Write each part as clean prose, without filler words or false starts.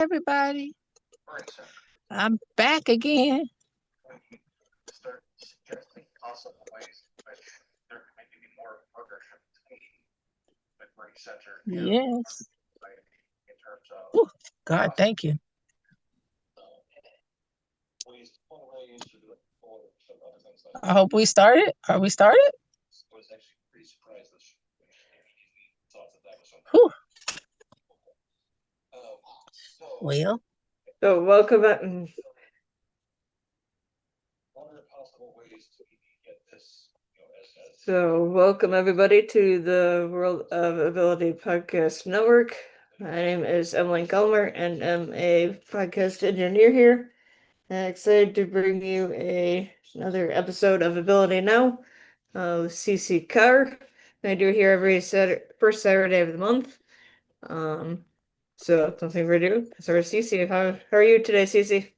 Everybody. I'm back again. Start suggesting possible ways in which there may be more partnership between the Greek Center and Yes. in terms of Ooh, God, thank you. ways one way is to do it or some other things like I hope we started. Are we started? I was actually pretty surprised that we thought that was something. Whew. So Well, So welcome back. what are possible ways to get this, So welcome everybody to the World of Ability Podcast Network. My name is Emily Gulmer and I'm a podcast engineer here. I'm excited to bring you another episode of AbilityNow with CeCe Carr. I do it here every first Saturday of the month. So nothing for ado. So CeCe, how are you today, CeCe?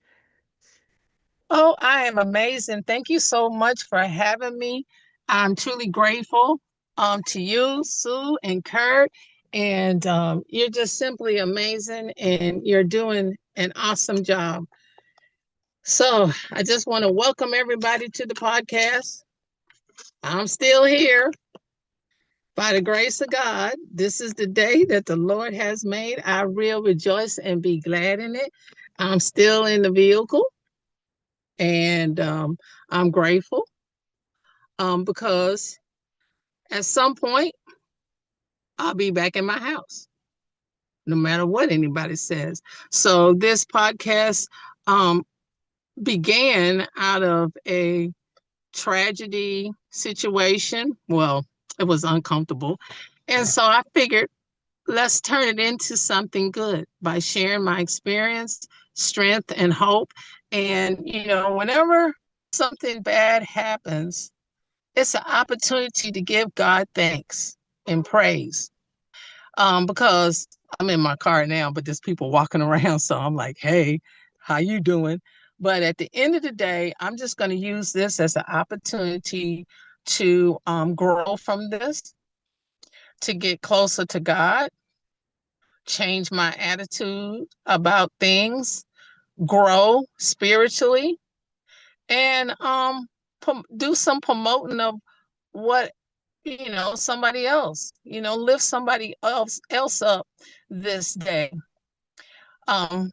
oh, I am amazing. Thank you so much for having me. I'm truly grateful to you, Sue and Kurt. And you're just simply amazing and you're doing an awesome job. So I just want to welcome everybody to the podcast. I'm still here. By the grace of God, this is the day that the Lord has made. I will rejoice and be glad in it. I'm still in the vehicle and I'm grateful because at some point I'll be back in my house, no matter what anybody says. So this podcast began out of a tragedy situation. Well, it was uncomfortable. And so I figured let's turn it into something good by sharing my experience, strength, and hope. And, whenever something bad happens, it's an opportunity to give God thanks and praise. Because I'm in my car now, but there's people walking around. So I'm like, hey, how you doing? But at the end of the day, I'm just going to use this as an opportunity to grow from this, to get closer to God, change my attitude about things, grow spiritually, and do some promoting of what somebody else, lift somebody else up this day,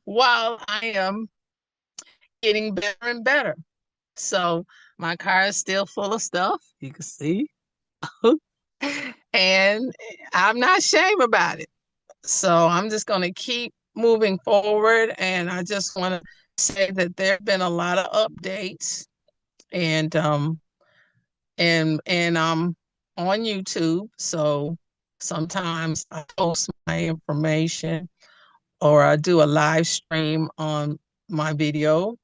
while I am getting better and better. So my car is still full of stuff, you can see. And I'm not ashamed about it. So I'm just going to keep moving forward. And I just want to say that there have been a lot of updates and I'm on YouTube. So sometimes I post my information or I do a live stream on my video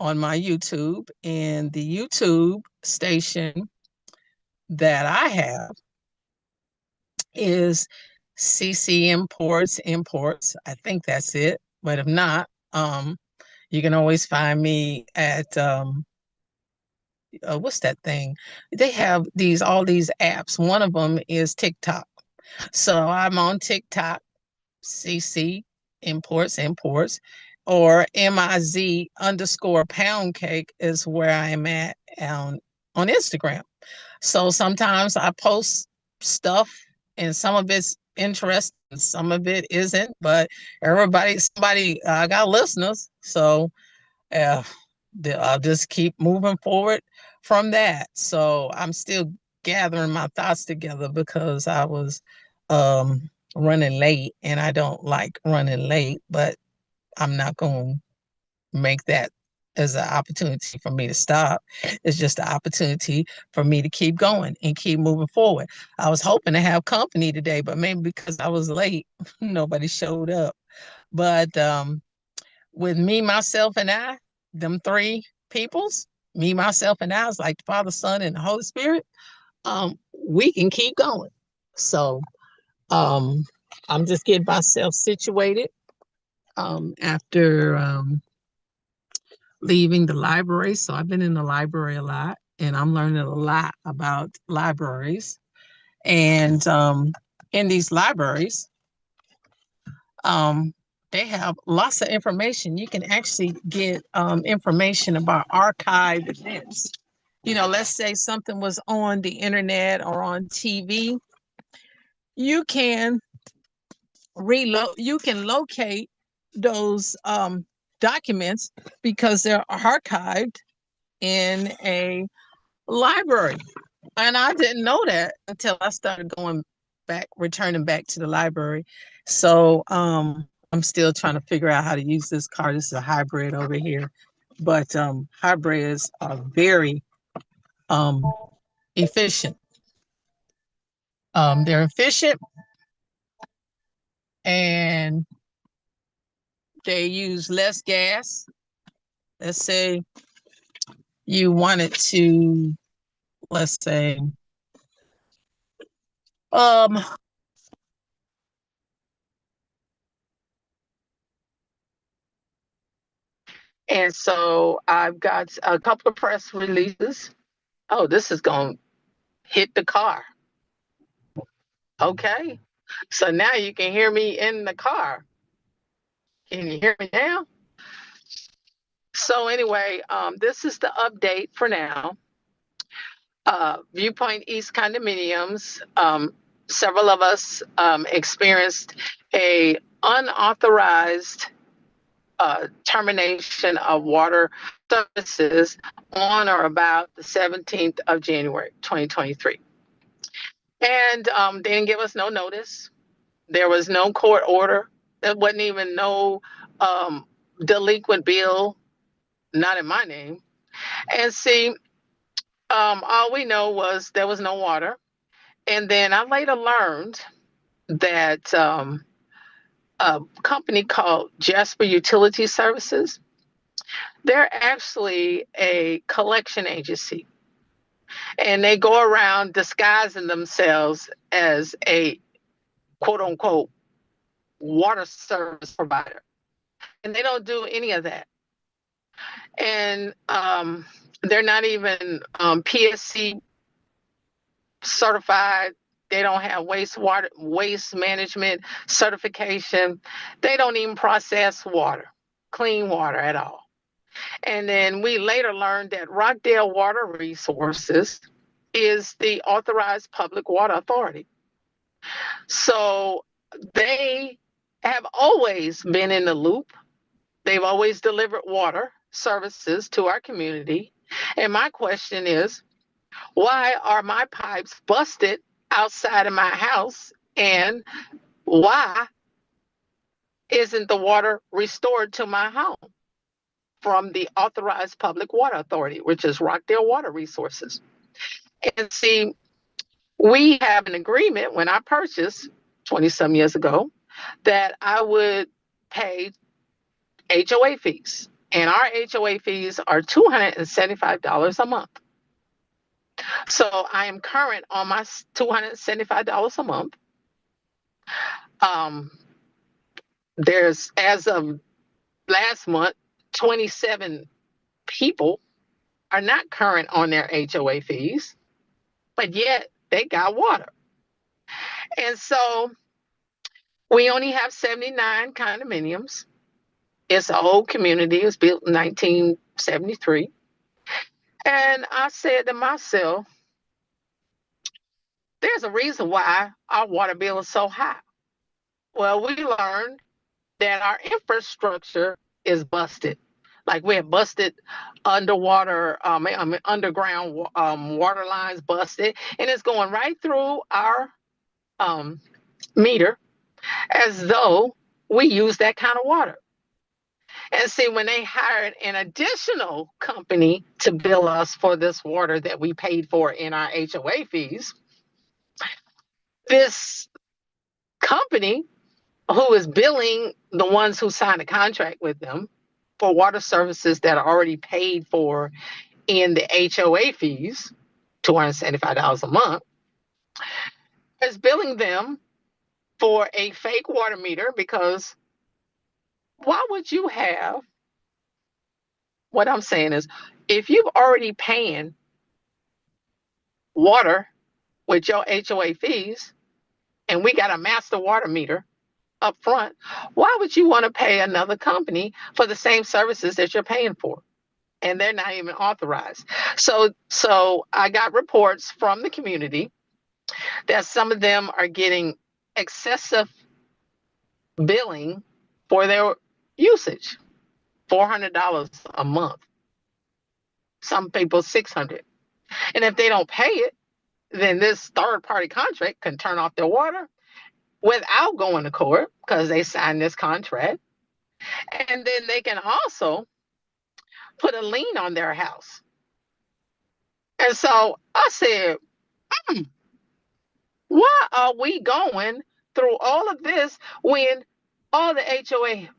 on my YouTube, and the YouTube station that I have is CeCe Imports. I think that's it. But if not, you can always find me at what's that thing? They have all these apps. One of them is TikTok. So I'm on TikTok, CeCe Imports, or MIZ _pound cake is where I am at on Instagram. So sometimes I post stuff and some of it's interesting, some of it isn't, but somebody, I got listeners. So uh, I'll just keep moving forward from that. So I'm still gathering my thoughts together because I was running late and I don't like running late, but I'm not going to make that as an opportunity for me to stop. It's just an opportunity for me to keep going and keep moving forward. I was hoping to have company today, but maybe because I was late, nobody showed up. But with me, myself, and I, them three peoples, me, myself, and I, is like the Father, Son, and the Holy Spirit, we can keep going. So I'm just getting myself situated after leaving the library. So I've been in the library a lot and I'm learning a lot about libraries. And in these libraries, they have lots of information. You can actually get information about archived events. Let's say something was on the internet or on TV. You can locate those documents because they're archived in a library. And I didn't know that until I started returning back to the library. So I'm still trying to figure out how to use this car. This is a hybrid over here. But hybrids are very efficient. They're efficient and they use less gas. Let's say you wanted to, let's say, um, and so I've got a couple of press releases. Oh, this is going to hit the car. Okay. So now you can hear me in the car. Can you hear me now? So anyway, this is the update for now. Viewpoint East condominiums. Several of us experienced a unauthorized termination of water services on or about the 17th of January, 2023. And they didn't give us no notice. There was no court order. There wasn't even no delinquent bill, not in my name. And see, all we know was there was no water. And then I later learned that a company called Jasper Utility Services, they're actually a collection agency. And they go around disguising themselves as a quote unquote water service provider. And they don't do any of that. And they're not even PSC certified. They don't have waste management certification. They don't even process water, clean water at all. And then we later learned that Rockdale Water Resources is the authorized public water authority. So they have always been in the loop. They've always delivered water services to our community. And my question is, why are my pipes busted outside of my house? And why isn't the water restored to my home from the authorized public water authority, which is Rockdale Water Resources? And see, we have an agreement when I purchased 20 some years ago that I would pay HOA fees. And our HOA fees are $275 a month. So I am current on my $275 a month. There's, as of last month, 27 people are not current on their HOA fees, but yet they got water. And so we only have 79 condominiums. It's an old community. It was built in 1973. And I said to myself, there's a reason why our water bill is so high. Well, we learned that our infrastructure is busted. Like we're busted underwater, underground water lines busted, and it's going right through our meter as though we use that kind of water. And see, when they hired an additional company to bill us for this water that we paid for in our HOA fees, this company who is billing the ones who signed a contract with them for water services that are already paid for in the HOA fees, $275 a month, is billing them for a fake water meter because why would you have, what I'm saying is, if you've already paying water with your HOA fees and we got a master water meter up front, why would you want to pay another company for the same services that you're paying for? And they're not even authorized. So I got reports from the community that some of them are getting excessive billing for their usage, $400 a month. Some people $600. And if they don't pay it, then this third party contract can turn off their water without going to court because they signed this contract. And then they can also put a lien on their house. And so I said, why are we going through all of this when all the HOA,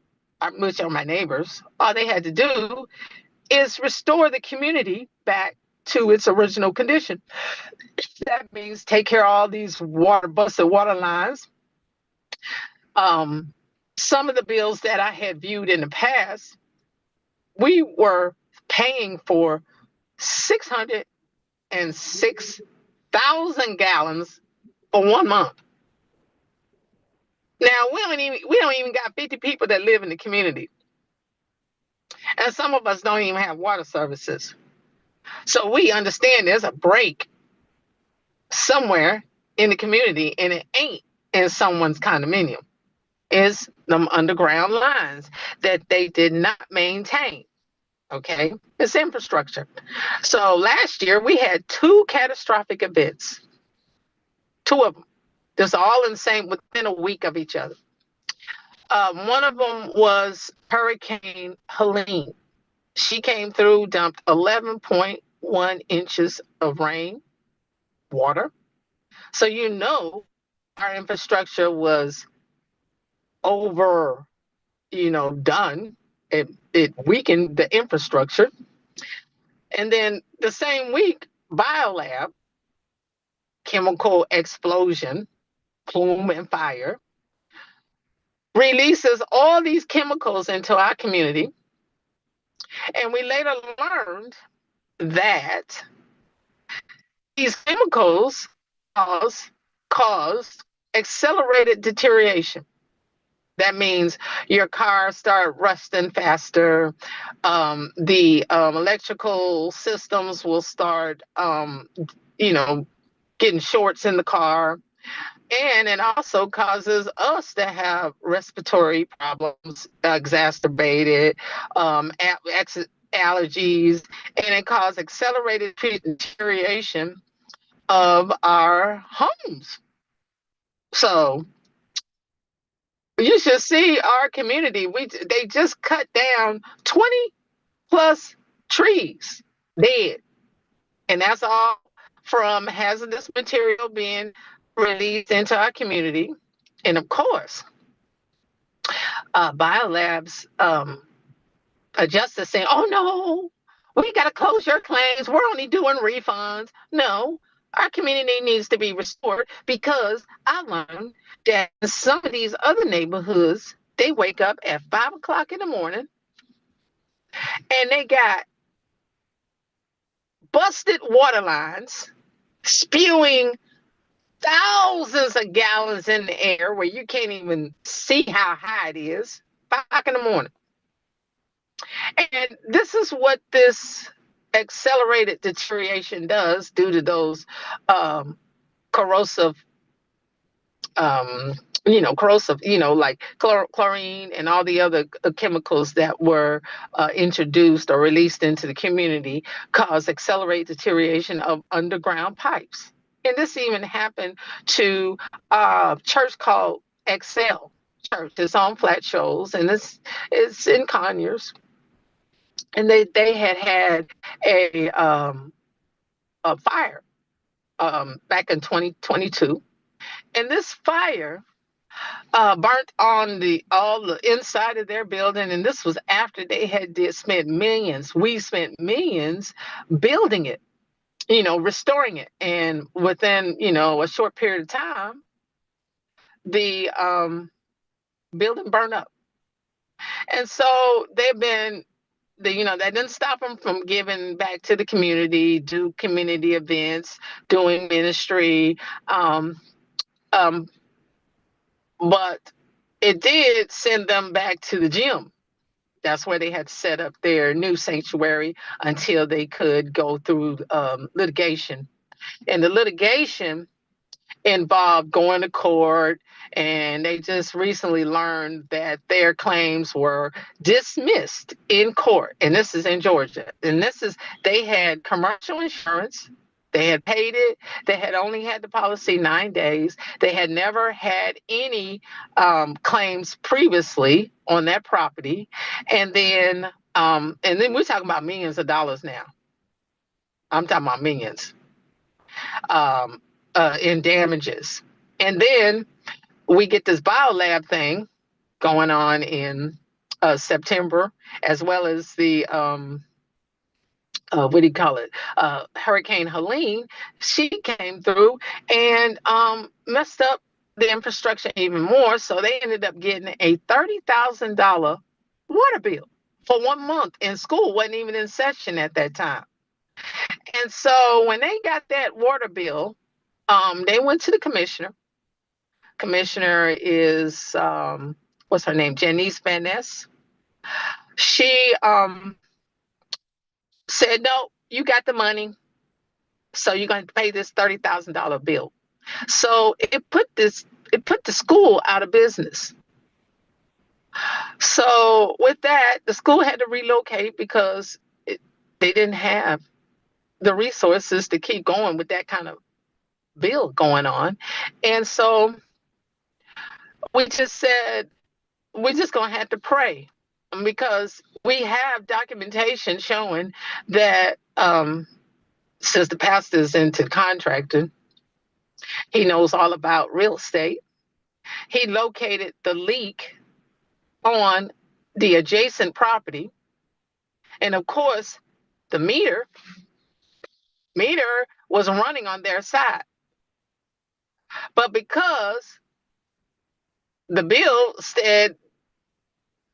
which are my neighbors, all they had to do is restore the community back to its original condition? That means take care of all these busted water lines. Some of the bills that I had viewed in the past, we were paying for 606,000 gallons for 1 month. Now we don't even got 50 people that live in the community, and some of us don't even have water services. So we understand there's a break somewhere in the community, and it ain't in someone's condominium. It's them underground lines that they did not maintain. Okay, it's infrastructure. So last year we had 2 catastrophic events, 2 of them, just all in the same within a week of each other. One of them was Hurricane Helene. She came through, dumped 11.1 inches of rain, water. So our infrastructure was over, done. It weakened the infrastructure. And then the same week, Biolab, chemical explosion, plume and fire, releases all these chemicals into our community. And we later learned that these chemicals cause accelerated deterioration. That means your car start rusting faster. The electrical systems will start, getting shorts in the car. And it also causes us to have respiratory problems exacerbated, allergies, and it causes accelerated deterioration of our homes. So you should see our community. They just cut down 20 plus trees dead. And that's all from hazardous material being released into our community. And of course, Biolabs adjuster saying, oh no, we got to close your claims. We're only doing refunds. No, our community needs to be restored because I learned that in some of these other neighborhoods, they wake up at 5 o'clock in the morning and they got busted water lines spewing thousands of gallons in the air where you can't even see how high it is, 5 o'clock in the morning. And this is what this accelerated deterioration does due to those corrosive, like chlorine and all the other chemicals that were introduced or released into the community cause accelerated deterioration of underground pipes. And this even happened to a church called Excel Church. It's on Flat Shoals, and it's in Conyers. And they had a fire back in 2022, and this fire burnt on all the inside of their building. And this was after they had spent millions. We spent millions building it, restoring it, and within a short period of time, the building burned up. And so they've been that didn't stop them from giving back to the community, do community events, doing ministry. But it did send them back to the gym. That's where they had set up their new sanctuary until they could go through litigation. And the litigation involved going to court, and they just recently learned that their claims were dismissed in court. And this is in Georgia. And this is, they had commercial insurance. They had paid it. They had only had the policy 9 days. They had never had any claims previously on that property. And then we're talking about millions of dollars now. I'm talking about millions um, in damages. And then we get this biolab thing going on in September, as well as the what do you call it? Hurricane Helene. She came through and messed up the infrastructure even more. So they ended up getting a $30,000 water bill for 1 month, and school wasn't even in session at that time. And so when they got that water bill, they went to the commissioner. Commissioner is what's her name? Janice Van Ness. She said, "No, you got the money, so you're going to pay this $30,000 bill." So it put the school out of business. So with that, the school had to relocate because they didn't have the resources to keep going with that kind of bill going on. And so we just said, we're just going to have to pray, because we have documentation showing that since the pastor's into contracting, he knows all about real estate. He located the leak on the adjacent property. And of course, the meter was running on their side. But because the bill said,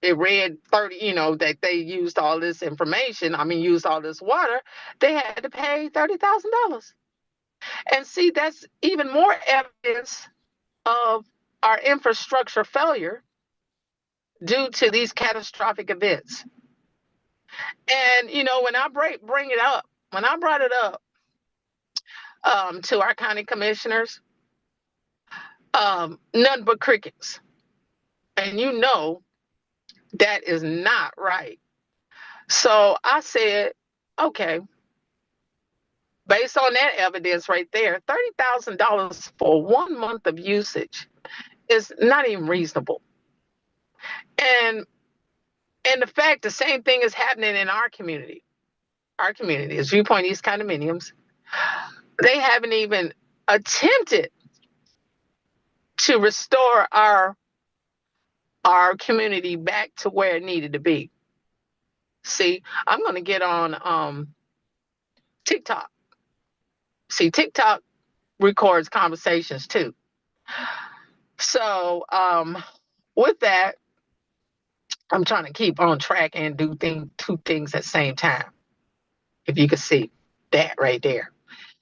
it read 30, that they used all this information, used all this water, they had to pay $30,000. And see, that's even more evidence of our infrastructure failure due to these catastrophic events. And, when I brought it up to our county commissioners, none but crickets. And that is not right. So I said, okay, based on that evidence right there, $30,000 for 1 month of usage is not even reasonable. And the fact, the same thing is happening in our community. Our community is Viewpoint East condominiums. They haven't even attempted to restore our community back to where it needed to be. See, I'm going to get on TikTok. See, TikTok records conversations too. So with that, I'm trying to keep on track and do two things at the same time. If you can see that right there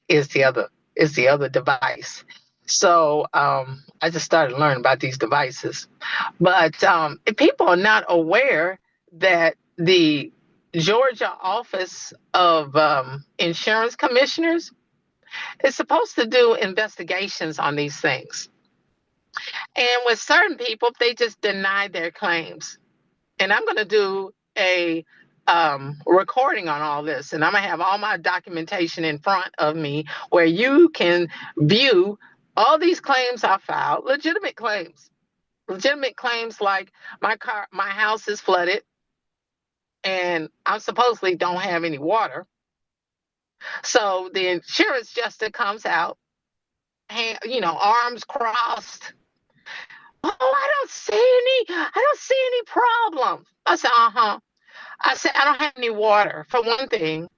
is the other device. So I just started learning about these devices. But if people are not aware that the Georgia Office of Insurance Commissioners is supposed to do investigations on these things. And with certain people, they just deny their claims. And I'm going to do a recording on all this, and I'm going to have all my documentation in front of me where you can view all these claims I filed, legitimate claims like my house is flooded and I supposedly don't have any water. So the insurance adjuster comes out, arms crossed. Oh, I don't see any problem. I said, I said, I don't have any water. For one thing,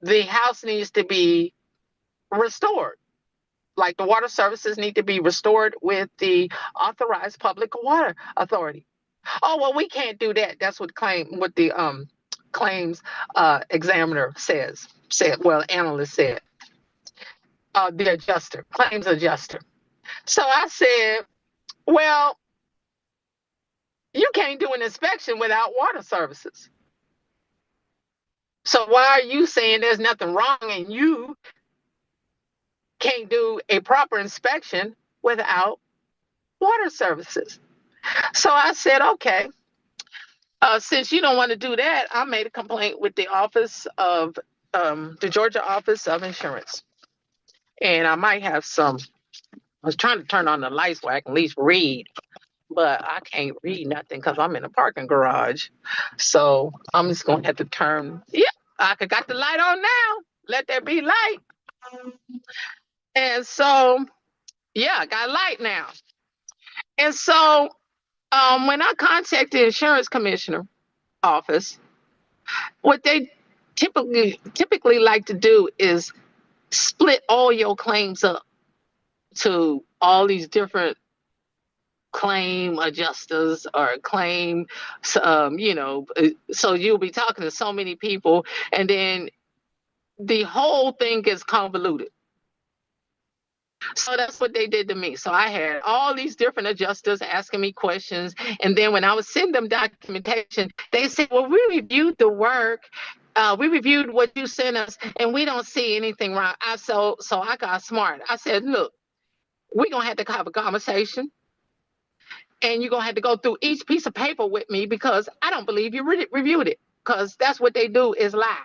the house needs to be restored. Like the water services need to be restored with the authorized public water authority. Oh, well, we can't do that. That's what the claims examiner said, analyst said, the claims adjuster. So I said, well, You can't do an inspection without water services. So why are you saying there's nothing wrong and you can't do a proper inspection without water services? So I said, okay, since you don't want to do that, I made a complaint with the office of the Georgia Office of Insurance. And I might have some, I was trying to turn on the lights where I can at least read, but I can't read nothing because I'm in a parking garage. So I'm just going to have to turn, yeah, I got the light on now. Let there be light. And so, yeah, I got light now. And so when I contacted the insurance commissioner office, what they typically like to do is split all your claims up to all these different claim adjusters or claim, so you'll be talking to so many people, and then the whole thing gets convoluted. So that's what they did to me. So I had all these different adjusters asking me questions. And then when I was sending them documentation, they said, well, we reviewed the work. We reviewed what you sent us, and we don't see anything wrong. So I got smart. I said, look, we're going to have to have a conversation. And you're going to have to go through each piece of paper with me because I don't believe you reviewed it. Because that's what they do is lie.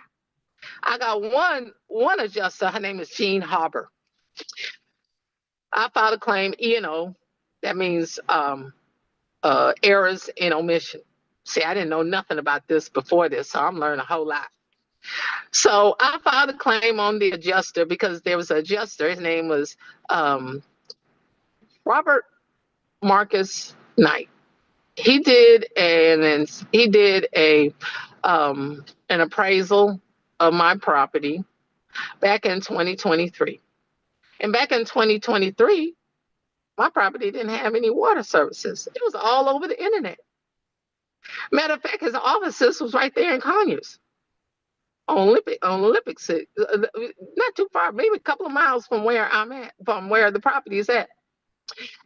I got one adjuster. Her name is Jean Harbor. I filed a claim, E&O. That means errors in omission. See, I didn't know nothing about this before this, so I'm learning a whole lot. So I filed a claim on the adjuster because there was an adjuster. His name was Robert Marcus Knight. He did an appraisal of my property back in 2023. And back in 2023, my property didn't have any water services. It was all over the internet. Matter of fact, his offices was right there in Conyers on Olympic City, not too far, maybe a couple of miles from where I'm at, from where the property is at.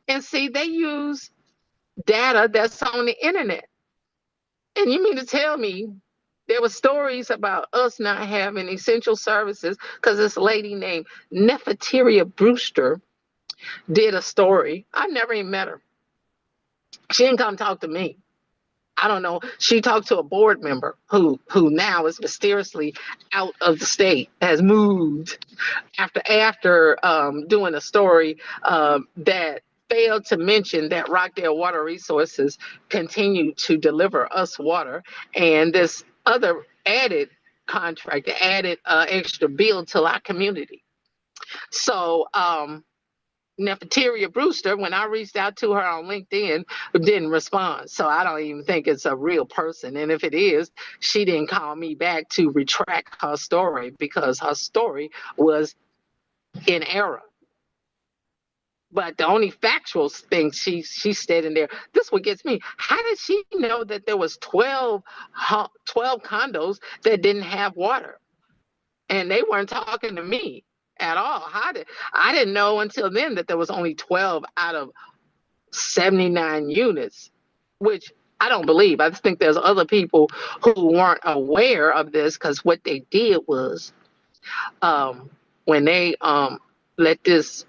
And see, they use data that's on the internet. And you mean to tell me there were stories about us not having essential services because this lady named Nefertiria Brewster did a story. I never even met her. She didn't come talk to me. I don't know. She talked to a board member who now is mysteriously out of the state, has moved after doing a story that failed to mention that Rockdale Water Resources continue to deliver us water, and this other added contract, added extra bill to our community. So Nefertiria Brewster, when I reached out to her on LinkedIn, didn't respond. So I don't even think it's a real person. And if it is, she didn't call me back to retract her story because her story was in error. But the only factual thing she said in there, this what gets me. How did she know that there was 12 condos that didn't have water? And they weren't talking to me at all. I didn't know until then that there was only 12 out of 79 units, which I don't believe. I just think there's other people who weren't aware of this because what they did was when they let this,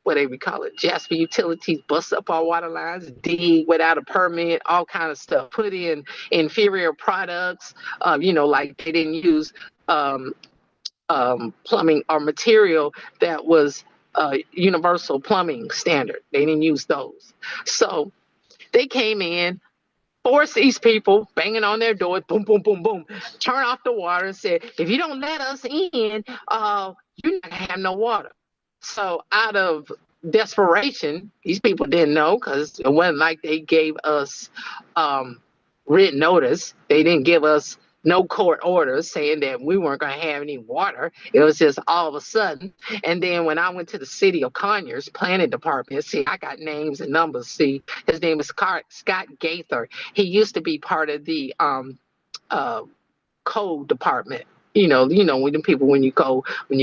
what they would call it, Jasper Utilities, bust up our water lines, dig without a permit, all kind of stuff, put in inferior products, like they didn't use plumbing or material that was universal plumbing standard. They didn't use those. So they came in, forced these people banging on their doors, boom, boom, boom, boom, turn off the water and said, if you don't let us in, you're not going to have no water. So out of desperation, these people didn't know because it wasn't like they gave us written notice. They didn't give us no court orders saying that we weren't going to have any water. It was just all of a sudden. And then when I went to the city of Conyers planning department, see, I got names and numbers. See, his name is Scott Gaither. He used to be part of the code department. When you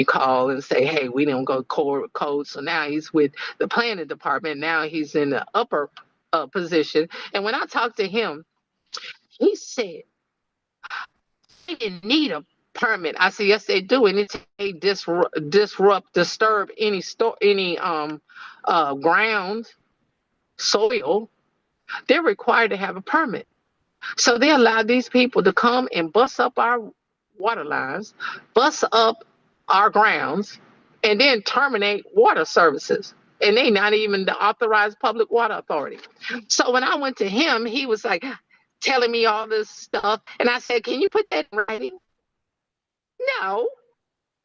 call and say, hey, we don't go code. So now he's with the planning department. Now he's in the upper position. And when I talked to him, he said they didn't need a permit. I said, yes, they do. Anytime they disturb any ground, soil, they're required to have a permit. So they allowed these people to come and bust up our water lines, bust up our grounds, and then terminate water services. And they not even the authorized public water authority. So when I went to him, he was like telling me all this stuff. And I said, can you put that in writing? No.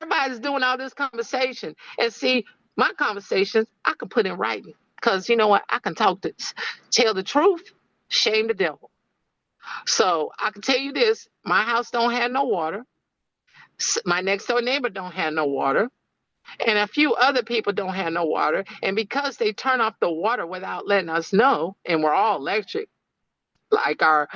Everybody's doing all this conversation. And see, my conversations I can put in writing. Because you know what? I can tell the truth, shame the devil. So I can tell you this: my house don't have no water. My next door neighbor don't have no water, and a few other people don't have no water. And because they turn off the water without letting us know, and we're all electric, like our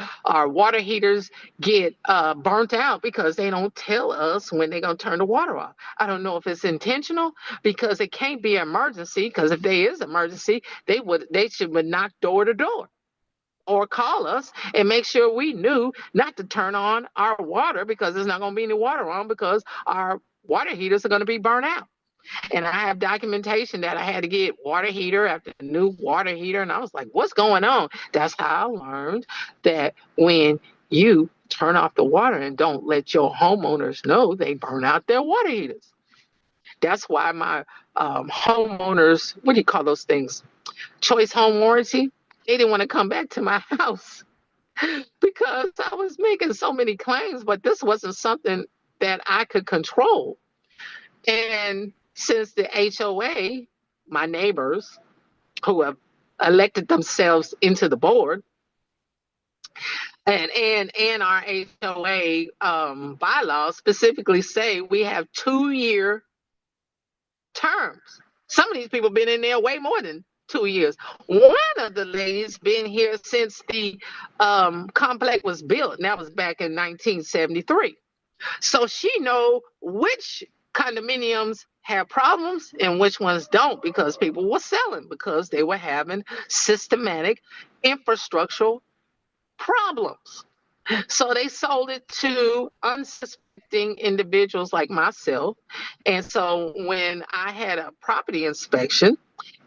water heaters get burnt out because they don't tell us when they're gonna turn the water off. I don't know if it's intentional because it can't be an emergency. Because if there is emergency, they should knock door to door or call us and make sure we knew not to turn on our water because there's not going to be any water on because our water heaters are going to be burnt out. And I have documentation that I had to get water heater after the new water heater. And I was like, what's going on? That's how I learned that when you turn off the water and don't let your homeowners know, they burn out their water heaters. That's why my homeowners, what do you call those things? Choice home warranty. They didn't want to come back to my house because I was making so many claims, but this wasn't something that I could control. And since the HOA, my neighbors who have elected themselves into the board, and our HOA bylaws specifically say we have 2-year terms. Some of these people have been in there way more than 2 years. One of the ladies been here since the complex was built, and that was back in 1973. So she know which condominiums have problems and which ones don't because people were selling because they were having systematic infrastructural problems. So they sold it to unsuspecting individuals like myself. And so when I had a property inspection,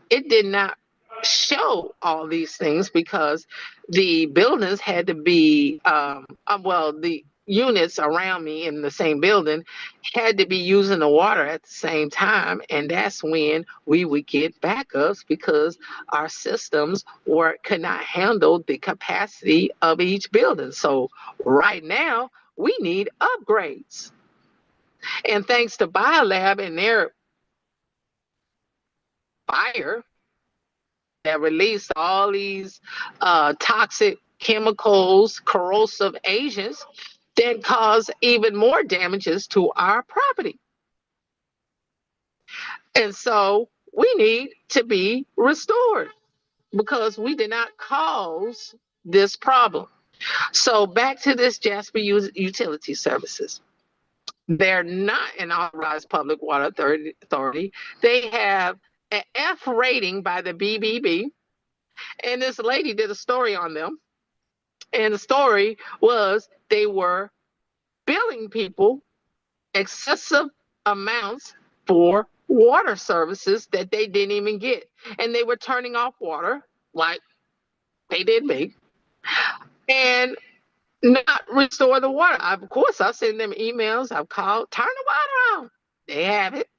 it did not show all these things because the buildings had to be, the units around me in the same building had to be using the water at the same time. And that's when we would get backups because our systems could not handle the capacity of each building. So right now, we need upgrades. And thanks to Biolab and their fire that released all these toxic chemicals, corrosive agents that cause even more damages to our property. And so we need to be restored because we did not cause this problem. So back to this Jasper Utility Services. They're not an authorized public water authority. They have an F rating by the BBB. And this lady did a story on them. And the story was they were billing people excessive amounts for water services that they didn't even get. And they were turning off water like they did me and not restore the water. Of course, I send them emails. I've called, turn the water on. They have it.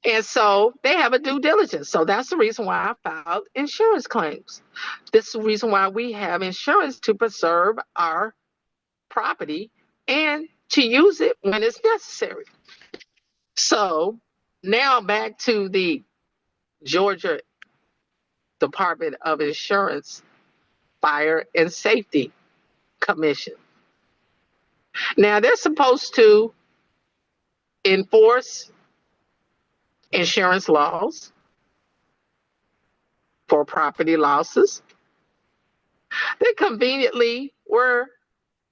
And so they have a due diligence. So that's the reason why I filed insurance claims. This is the reason why we have insurance to preserve our property and to use it when it's necessary. So now back to the Georgia Department of Insurance Fire and Safety Commission. Now they're supposed to enforce insurance laws for property losses. They conveniently were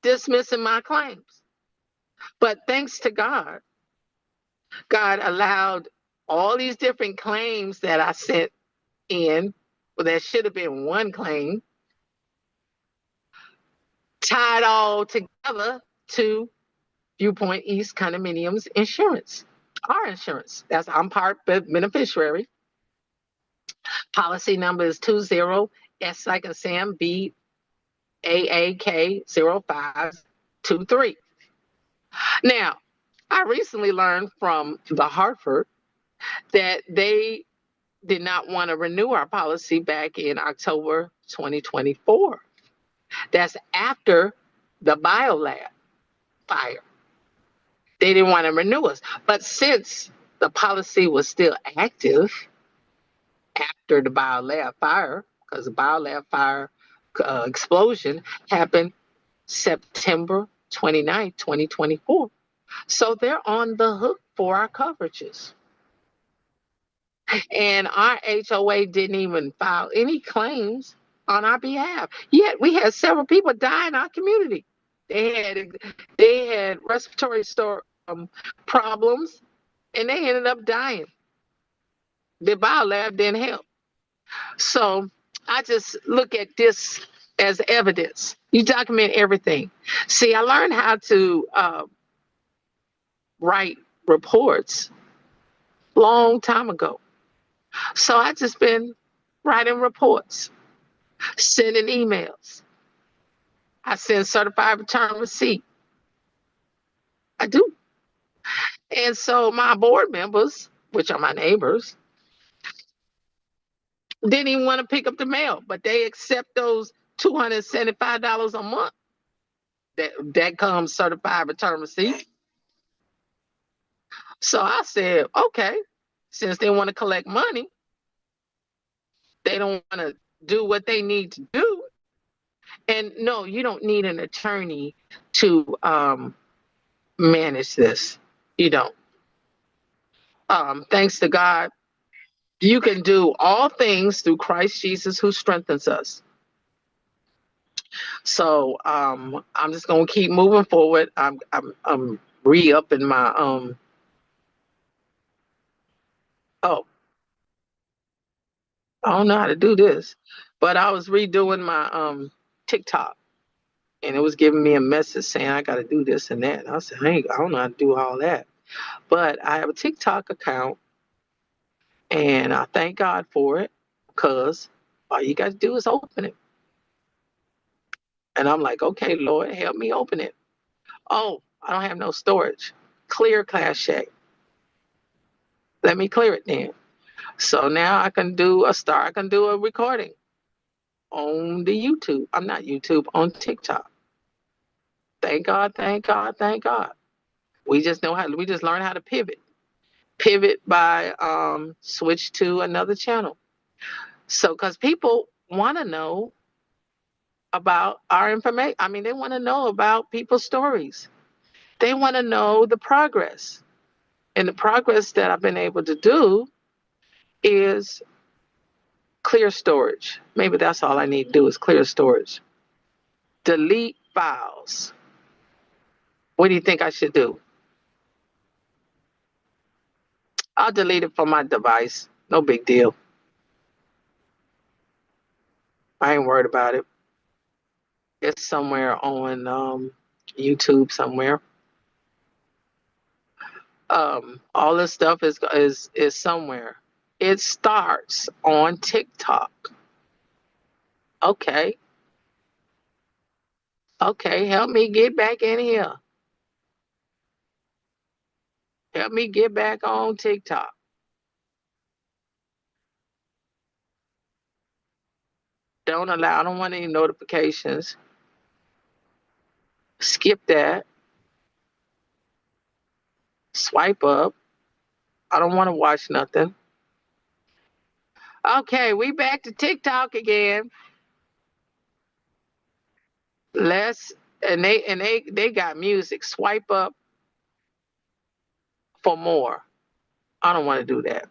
dismissing my claims. But thanks to God, God allowed all these different claims that I sent in Well, that should have been one claim, tied all together to Viewpoint East Condominiums Insurance, our insurance. I'm part beneficiary. Policy number is 20 S like in Sam B AAK 0523. Now, I recently learned from the Hartford that they did not want to renew our policy back in October 2024. That's after the biolab fire. They didn't want to renew us. But since the policy was still active after the biolab fire, because the biolab fire explosion happened September 29th, 2024. So they're on the hook for our coverages. And our HOA didn't even file any claims on our behalf. Yet we had several people die in our community. They had respiratory problems, and they ended up dying. The biolab didn't help. So I just look at this as evidence. You document everything. See, I learned how to write reports long time ago. So I just been writing reports, sending emails. I send certified return receipt. I do. And so my board members, which are my neighbors, didn't even want to pick up the mail, but they accept those $275 a month. That comes certified return receipt. So I said, okay, since they want to collect money, they don't want to do what they need to do. And no, you don't need an attorney to manage this. You don't. Thanks to God, you can do all things through Christ Jesus who strengthens us. So I'm just gonna keep moving forward. I'm re-upping my oh, I don't know how to do this, but I was redoing my TikTok, and it was giving me a message saying I gotta do this and that. And I said, hey, I don't know how to do all that. But I have a TikTok account, and I thank God for it, because all you got to do is open it. And I'm like, okay, Lord, help me open it. Oh, I don't have no storage. Clear cache. Let me clear it then. So now I can do a recording on the YouTube. I'm not YouTube, on TikTok. Thank God, thank God, thank God. We just learn how to pivot. Pivot by switch to another channel. So because people want to know about our information. I mean, they want to know about people's stories. They want to know the progress. And the progress that I've been able to do is clear storage. Maybe that's all I need to do is clear storage. Delete files. What do you think I should do? I'll delete it from my device. No big deal. I ain't worried about it. It's somewhere on YouTube somewhere. All this stuff is somewhere. It starts on TikTok. Okay. Okay, help me get back in here. Help me get back on TikTok. I don't want any notifications. Skip that. Swipe up. I don't want to watch nothing. Okay, we back to TikTok again. They got music. Swipe up for more. I don't want to do that.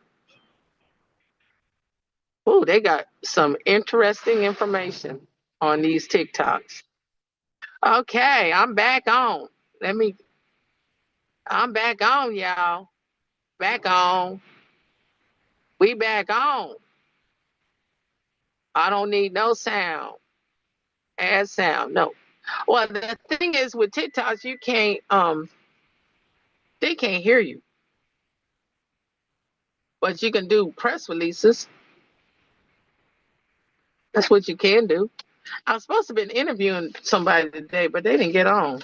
Oh, they got some interesting information on these TikToks. Okay, I'm back on. I'm back on, y'all. Back on. We back on. I don't need no sound. Add sound. No. Well, the thing is with TikToks, you can't they can't hear you. But you can do press releases. That's what you can do. I was supposed to have been interviewing somebody today, but they didn't get on.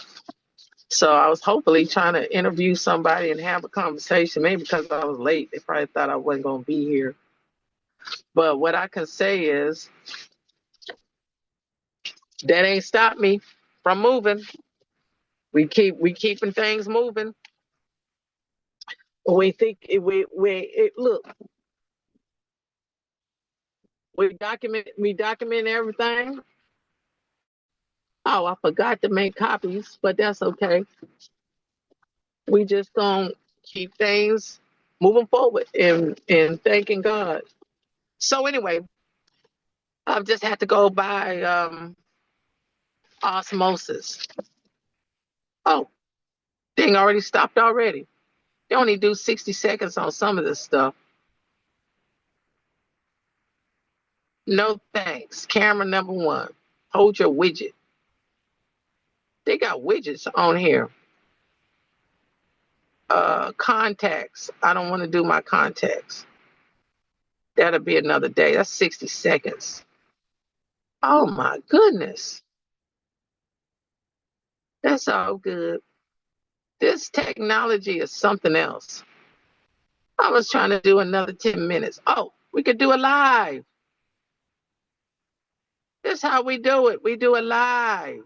So I was hopefully trying to interview somebody and have a conversation. Maybe because I was late, they probably thought I wasn't going to be here. But what I can say is that ain't stopped me from moving. We keeping things moving. We think look, we document everything. Oh, I forgot to make copies, but that's okay. We just gonna keep things moving forward and thanking God. So anyway, I've just had to go by osmosis. Oh, thing already stopped already. They only do 60 seconds on some of this stuff. No thanks. Camera number one. Hold your widget. They got widgets on here. Contacts. I don't want to do my contacts. That'll be another day. That's 60 seconds. Oh my goodness. That's all good. This technology is something else. I was trying to do another 10 minutes. Oh, we could do it live. This is how we do it. We do it live.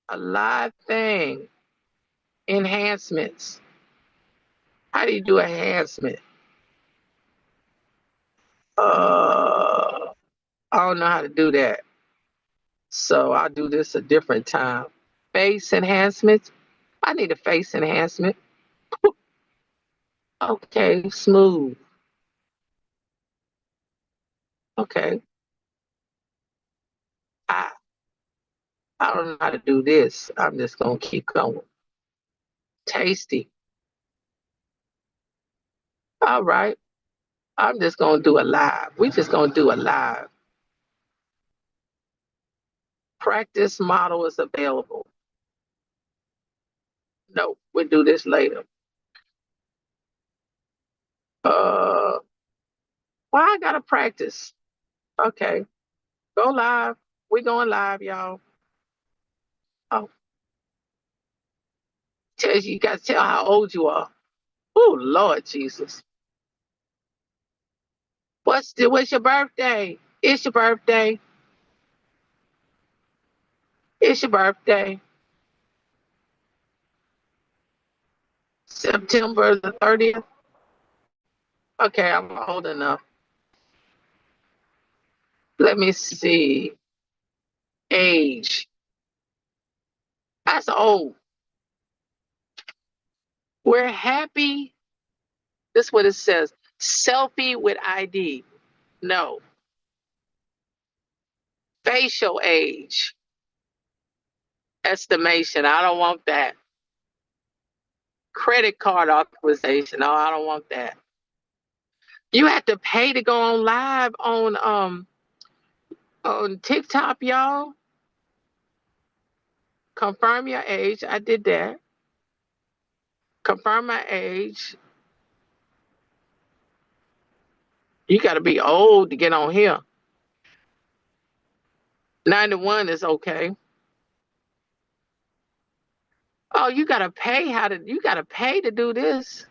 A live thing. Enhancements. How do you do enhancement? I don't know how to do that. So I'll do this a different time. Face enhancements. I need a face enhancement. Okay, smooth. Okay. I I don't know how to do this. I'm just gonna keep going. Tasty. All right. I'm just gonna do a live. We just gonna do a live. Practice model is available. No, we'll do this later. Uh, why I gotta practice? Okay, go live. We going live, y'all. Oh, tells you gotta tell how old you are. Oh Lord Jesus. What's your birthday? It's your birthday. It's your birthday. September the 30th. Okay, I'm old enough. Let me see. Age. That's old. We're happy. This is what it says. Selfie with ID. No. Facial age. Estimation. I don't want that. Credit card authorization. No, I don't want that. You have to pay to go on live on TikTok, y'all. Confirm your age. I did that. Confirm my age. You got to be old to get on here. 91 is okay. Oh, you got to pay you got to pay to do this.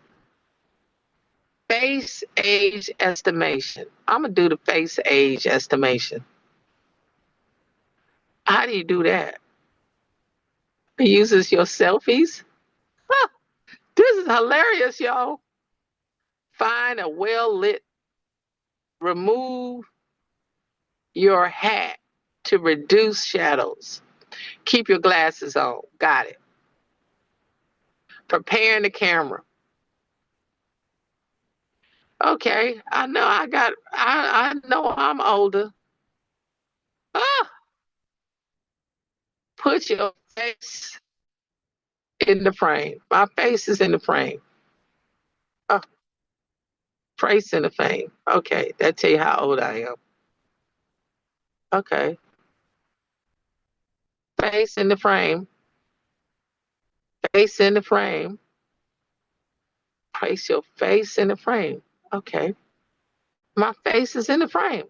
Face age estimation. I'm going to do the face age estimation. How do you do that? It uses your selfies? Huh, this is hilarious, y'all. Find a well lit, remove your hat to reduce shadows. Keep your glasses on. Got it. Preparing the camera. Okay, I know I know I'm older. Ah, put your face in the frame. My face is in the frame. Oh, Face in the frame. Okay, that tell you how old I am. Okay. Face in the frame. Face in the frame. Place your face in the frame. Okay. My face is in the frame.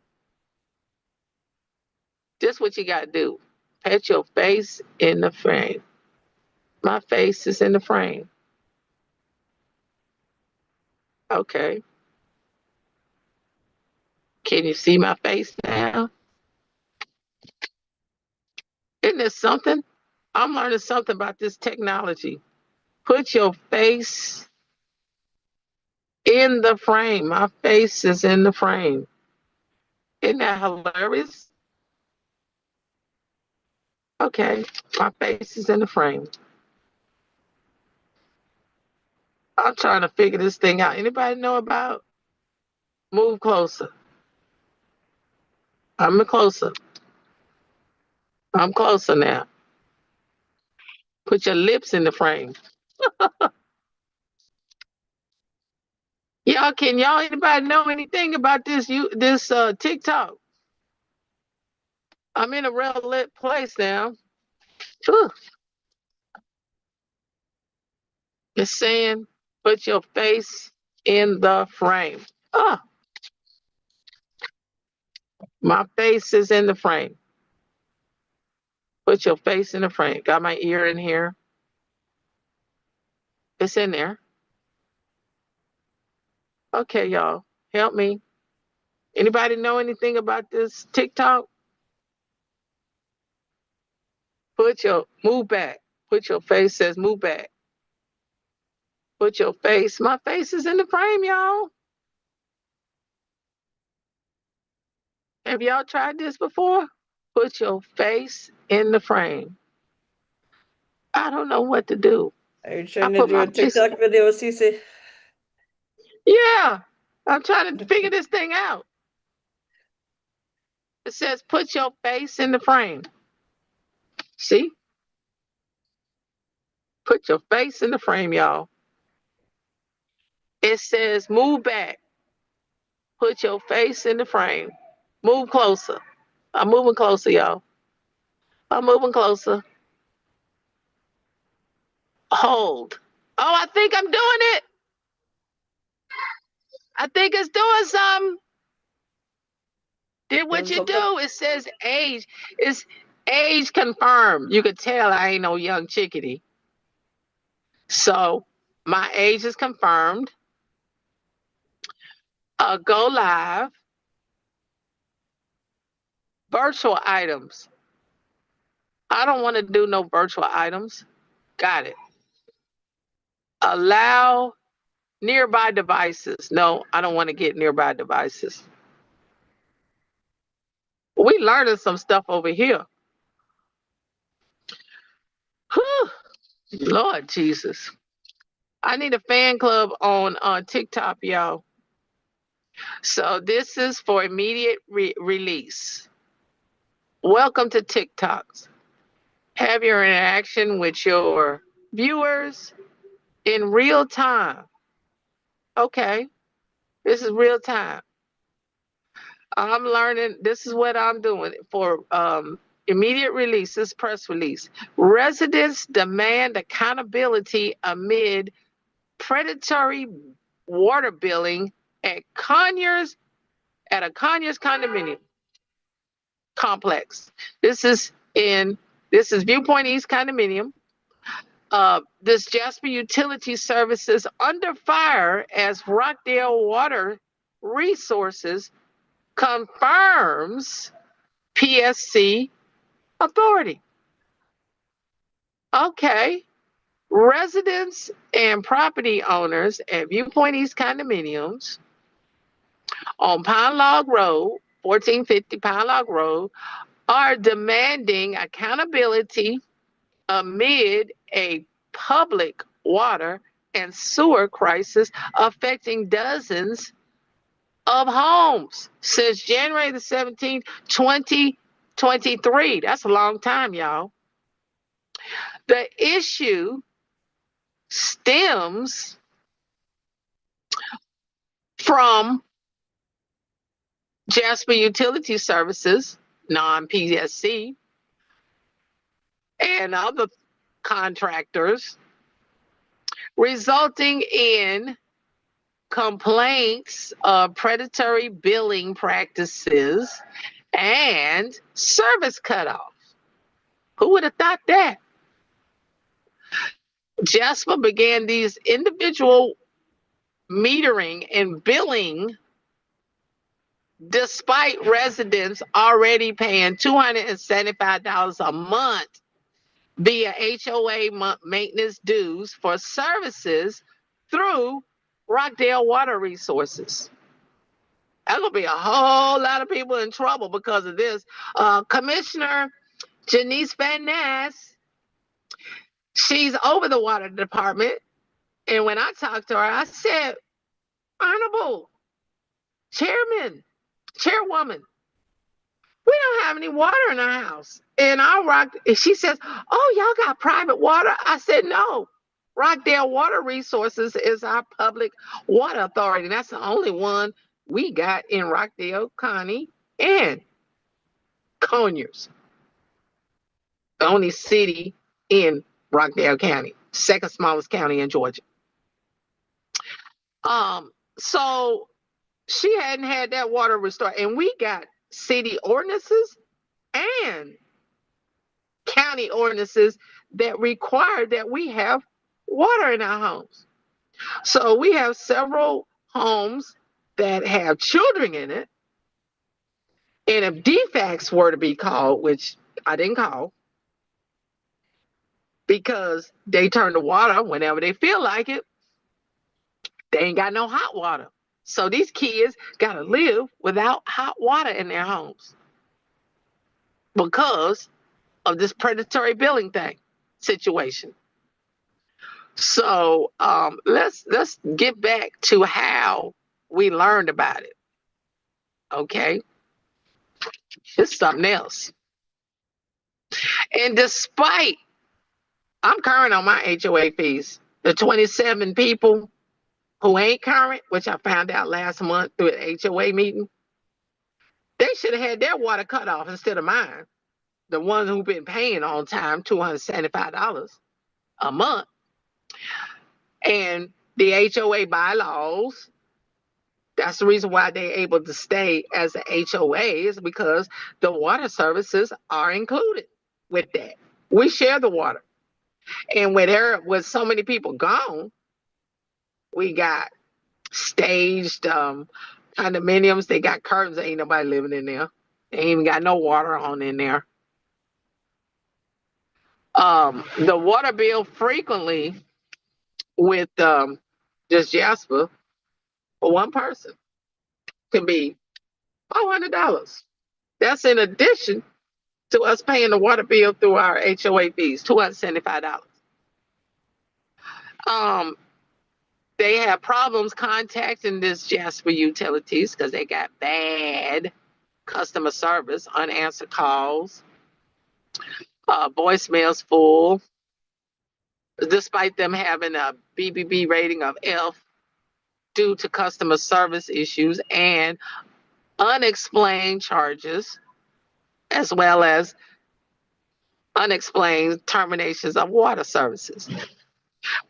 This what you got to do. Put your face in the frame. My face is in the frame. Okay. Can you see my face now? Isn't this something? I'm learning something about this technology. Put your face in the frame. My face is in the frame. Isn't that hilarious? Okay. My face is in the frame. I'm trying to figure this thing out. Anybody know about? Move closer. I'm closer. I'm closer now. Put your lips in the frame. Y'all, can y'all anybody know anything about this TikTok? I'm in a real lit place now. Ugh. It's saying put your face in the frame. Ah, my face is in the frame. Put your face in the frame. Got my ear in here. It's in there. Okay, y'all. Help me. Anybody know anything about this TikTok? Move back. Put your face says move back. Put your face. My face is in the frame, y'all. Have y'all tried this before? Put your face in the frame. I don't know what to do. Are you I trying to put do my a face. TikTok video with CeCe? Yeah, I'm trying to figure this thing out. It says put your face in the frame. See? Put your face in the frame, y'all. It says move back. Put your face in the frame. Move closer. I'm moving closer, y'all. I'm moving closer. Hold. Oh, I think I'm doing it. I think it's doing something. Did what Doing you something? do. It says age. It's age confirmed. You could tell I ain't no young chickadee. So my age is confirmed. Go live. Virtual items. I don't want to do no virtual items. Got it. Allow nearby devices. No, I don't want to get nearby devices. We learning some stuff over here. Whew, Lord Jesus. I need a fan club on TikTok, y'all. So this is for immediate release. Welcome to TikToks. Have your interaction with your viewers in real time. Okay, this is real time. I'm learning. This is what I'm doing for immediate release. This press release. Residents demand accountability amid predatory water billing at a Conyers condominium complex. This is Viewpoint East condominium. This Jasper Utility Services under fire as Rockdale Water Resources confirms PSC authority. Okay. Residents and property owners at Viewpoint East condominiums on Pine Log Road, 1450 Pine Log Road, are demanding accountability amid a public water and sewer crisis affecting dozens of homes since January the 17th, 2023. That's a long time, y'all. The issue stems from Jasper Utility Services, non-PSC, and other contractors, resulting in complaints of predatory billing practices and service cutoff. Who would have thought that? Jasper began these individual metering and billing despite residents already paying $275 a month via HOA maintenance dues for services through Rockdale Water Resources. There's going to be a whole lot of people in trouble because of this. Commissioner Janice Van Ness, she's over the water department. And when I talked to her, I said, Honorable Chairwoman, we don't have any water in our house. And she says, oh, y'all got private water? I said, no. Rockdale Water Resources is our public water authority. That's the only one we got in Rockdale County and Conyers. The only city in Rockdale County, second smallest county in Georgia. So she hadn't had that water restored. And we got city ordinances and county ordinances that require that we have water in our homes. So we have several homes that have children in it. And if defects were to be called, which I didn't call, because they turn the water whenever they feel like it, they ain't got no hot water. So these kids got to live without hot water in their homes because of this predatory billing situation. So let's get back to how we learned about it. Okay, it's something else. And despite I'm current on my HOA fees, the 27 people who ain't current, which I found out last month through an HOA meeting, they should have had their water cut off instead of mine. The ones who've been paying on time, $275 a month. And the HOA bylaws, that's the reason why they're able to stay as an HOA, is because the water services are included with that. We share the water. And with so many people gone, we got staged condominiums. They got curtains. Ain't nobody living in there. They ain't even got no water on in there. The water bill frequently with just Jasper for one person can be $400. That's in addition to us paying the water bill through our HOA fees, $275. They have problems contacting this Jasper Utilities because they got bad customer service, unanswered calls, voicemails full, despite them having a BBB rating of F due to customer service issues and unexplained charges, as well as unexplained terminations of water services.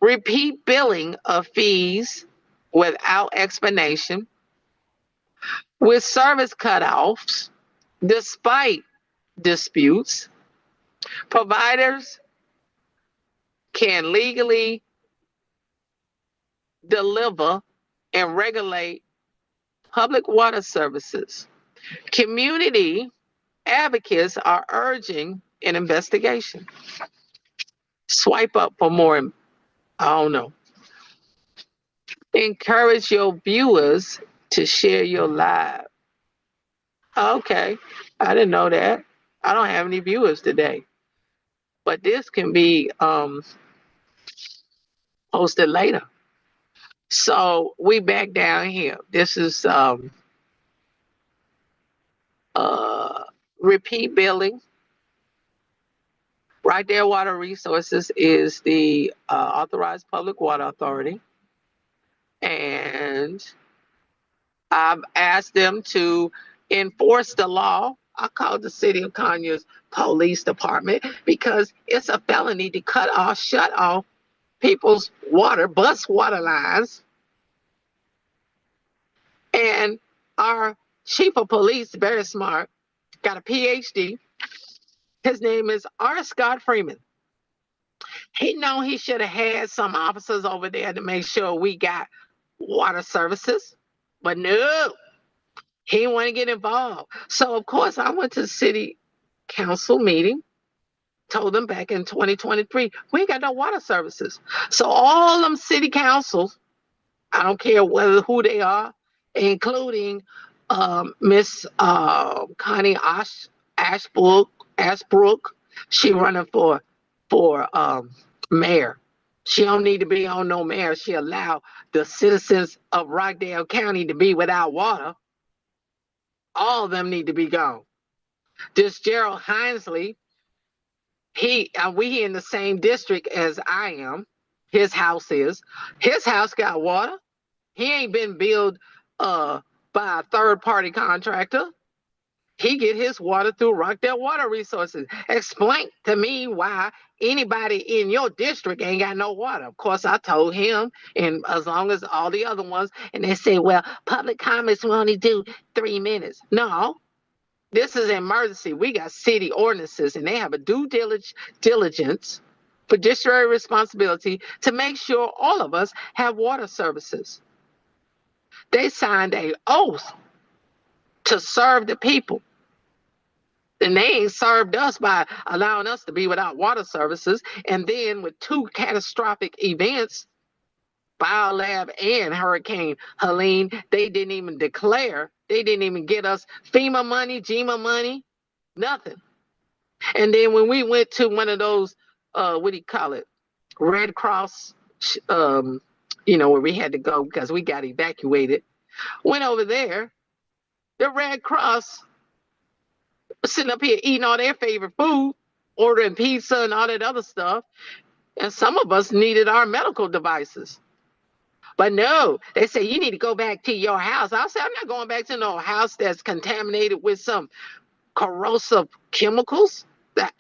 Repeat billing of fees without explanation, with service cutoffs despite disputes. Providers can legally deliver and regulate public water services. Community advocates are urging an investigation. Swipe up for more. I don't know. Encourage your viewers to share your live. Okay, I didn't know that. I don't have any viewers today. But this can be posted later. So we back down here. This is repeat billing. Rockdale Water Resources is the authorized public water authority. And I've asked them to enforce the law. I called the city of Conyers police department because it's a felony to shut off people's bus water lines. And our chief of police, very smart, got a PhD. His name is R. Scott Freeman. He know he should have had some officers over there to make sure we got water services, but no, he didn't want to get involved. So of course I went to the city council meeting, told them back in 2023, we ain't got no water services. So all them city councils, I don't care who they are, including Miss Connie Ashbrook. She running for mayor. She don't need to be on no mayor. She allow the citizens of Rockdale County to be without water. All of them need to be gone. This Gerald Hinesley, we in the same district as I am. His house got water. He ain't been billed by a third party contractor. He get his water through Rockdale Water Resources. Explain to me why anybody in your district ain't got no water. Of course, I told him, and as long as all the other ones, and they say, well, public comments will only do 3 minutes. No, this is an emergency. We got city ordinances, and they have a due diligence, fiduciary responsibility to make sure all of us have water services. They signed an oath to serve the people. And they ain't served us by allowing us to be without water services. And then with 2 catastrophic events, BioLab and Hurricane Helene, they didn't even declare. They didn't even get us FEMA money, GEMA money, nothing. And then when we went to one of those, what do you call it? Red Cross, where we had to go because we got evacuated. Went over there, the Red Cross sitting up here eating all their favorite food, ordering pizza and all that other stuff. And some of us needed our medical devices. But no, they say you need to go back to your house. I said, I'm not going back to no house that's contaminated with some corrosive chemicals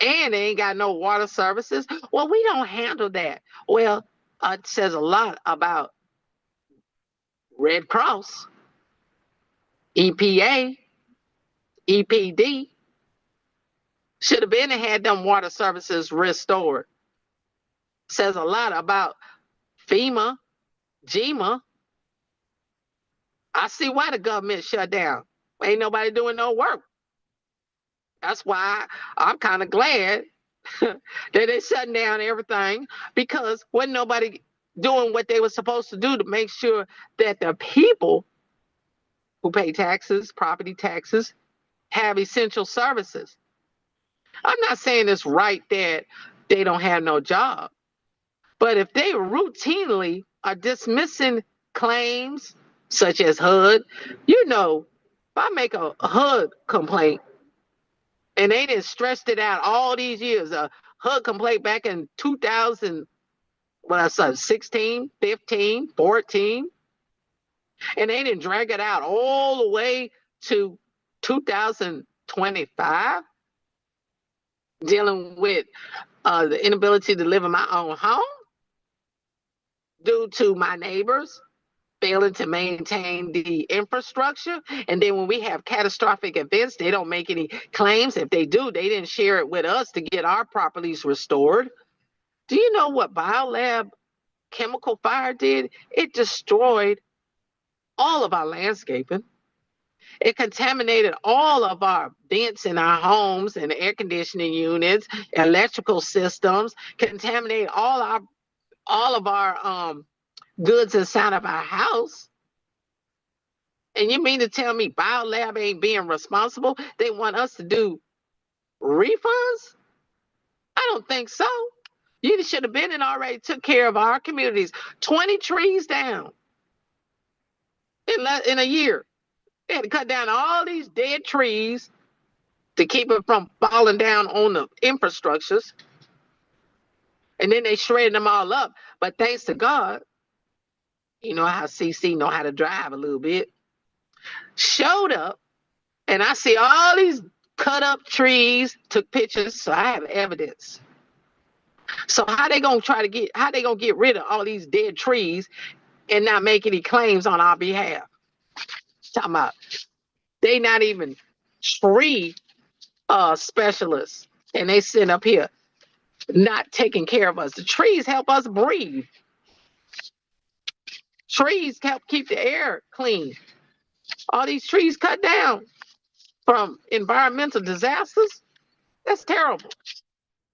and they ain't got no water services. Well, we don't handle that. Well, it says a lot about Red Cross, EPA, EPD. Should have been and had them water services restored. Says a lot about FEMA, GEMA. I see why the government shut down. Ain't nobody doing no work. That's why I'm kind of glad that they shutting down everything, because wasn't nobody doing what they were supposed to do to make sure that the people who pay taxes, property taxes, have essential services. I'm not saying it's right that they don't have no job, but if they routinely are dismissing claims such as HUD, if I make a HUD complaint and they didn't stretched it out all these years, a HUD complaint back in 2016, 15, 14, and they didn't drag it out all the way to 2025, dealing with the inability to live in my own home due to my neighbors failing to maintain the infrastructure. And then when we have catastrophic events, they don't make any claims. If they do, they didn't share it with us to get our properties restored. Do you know what BioLab chemical fire did? It destroyed all of our landscaping. It contaminated all of our vents in our homes and air conditioning units, electrical systems, contaminated all of our goods inside of our house. And you mean to tell me BioLab ain't being responsible? They want us to do refunds? I don't think so. You should have been and already took care of our communities. 20 trees down in a year. They had to cut down all these dead trees to keep it from falling down on the infrastructures. And then they shredded them all up. But thanks to God, you know how CeCe know how to drive a little bit. Showed up, and I see all these cut up trees, took pictures, so I have evidence. So how they gonna get rid of all these dead trees and not make any claims on our behalf? Talking about they not even tree specialists, and they sit up here not taking care of us. The trees help us breathe. Trees help keep the air clean. All these trees cut down from environmental disasters. That's terrible.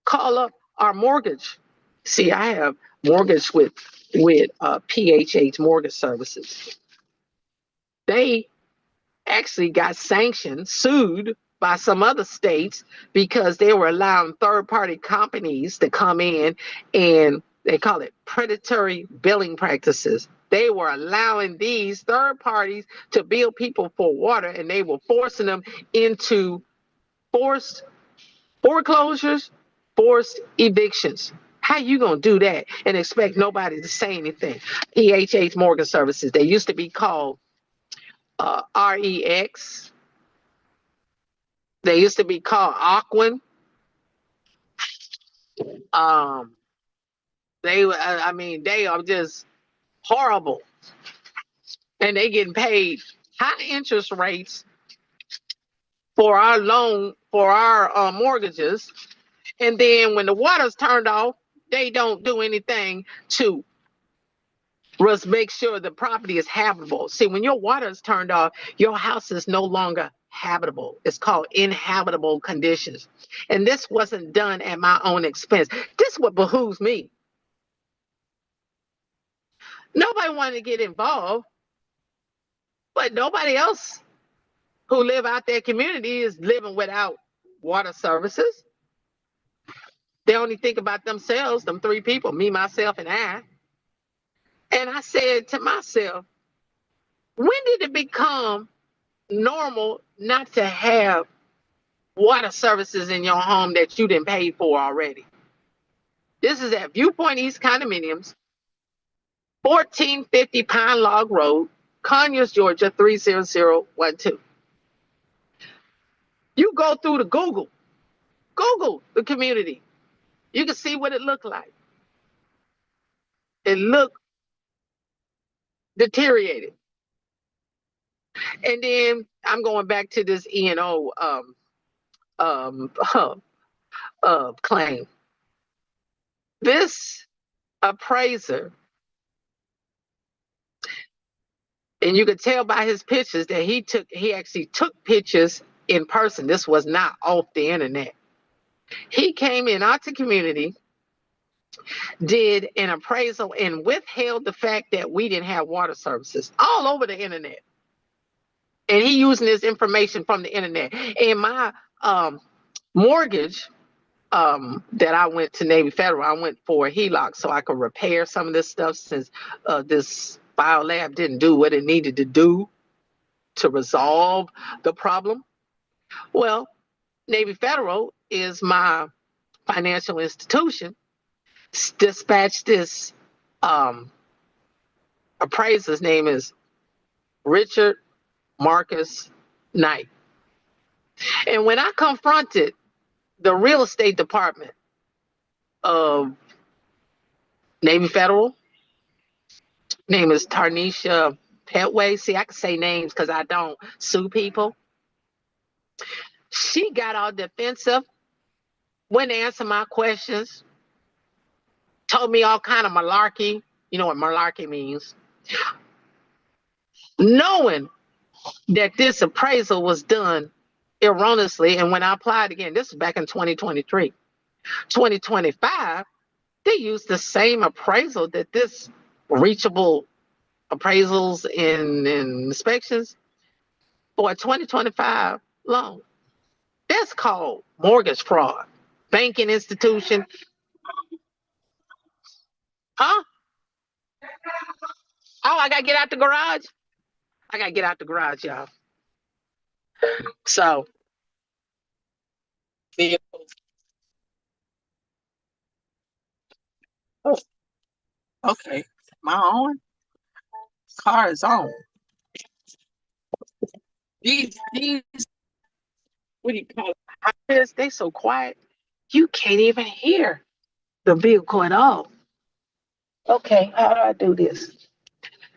Call up our mortgage. See, I have mortgage with PHH Mortgage Services. They actually got sanctioned, sued by some other states because they were allowing third-party companies to come in, and they call it predatory billing practices. They were allowing these third parties to bill people for water, and they were forcing them into forced foreclosures, forced evictions. How you gonna do that and expect nobody to say anything? PHH Mortgage Services. They used to be called REX. They used to be called Aquin. Um, I mean, they are just horrible, and they getting paid high interest rates for our mortgages. And then when the water's turned off, they don't do anything to make sure the property is habitable. See, when your water is turned off, your house is no longer habitable. It's called inhabitable conditions. And this wasn't done at my own expense. This is what behooves me. Nobody wanted to get involved, but nobody else who live out their community is living without water services. They only think about themselves, them three people, me, myself, and I. And I said to myself, when did it become normal not to have water services in your home that you didn't pay for already? This is at Viewpoint East Condominiums, 1450 Pine Log Road, Conyers, Georgia, 30012. You go through the Google the community. You can see what it looked like. It looked deteriorated. And then I'm going back to this E&O um, claim. This appraiser, and you could tell by his pictures that he actually took pictures in person. This was not off the internet. He came in out to community, did an appraisal, and withheld the fact that we didn't have water services all over the internet. And he using this information from the internet. And my mortgage that I went to Navy Federal, I went for a HELOC so I could repair some of this stuff, since this biolab didn't do what it needed to do to resolve the problem. Well, Navy Federal is my financial institution. Dispatched this appraiser's name is Richard Marcus Knight. And when I confronted the real estate department of Navy Federal, name is Tarnisha Petway. See, I can say names because I don't sue people. She got all defensive, wouldn't answer my questions, told me all kind of malarkey. You know what malarkey means. Knowing that this appraisal was done erroneously. And when I applied again, this was back in 2023, 2025, they used the same appraisal that this reachable appraisals and inspections for a 2025 loan. That's called mortgage fraud. Banking institution. Huh? Oh, I gotta get out the garage. I gotta get out the garage, y'all. So, oh, okay. My own car is on. these what do you call it? Hybrids, they so quiet, you can't even hear the vehicle at all. Okay, how do I do this?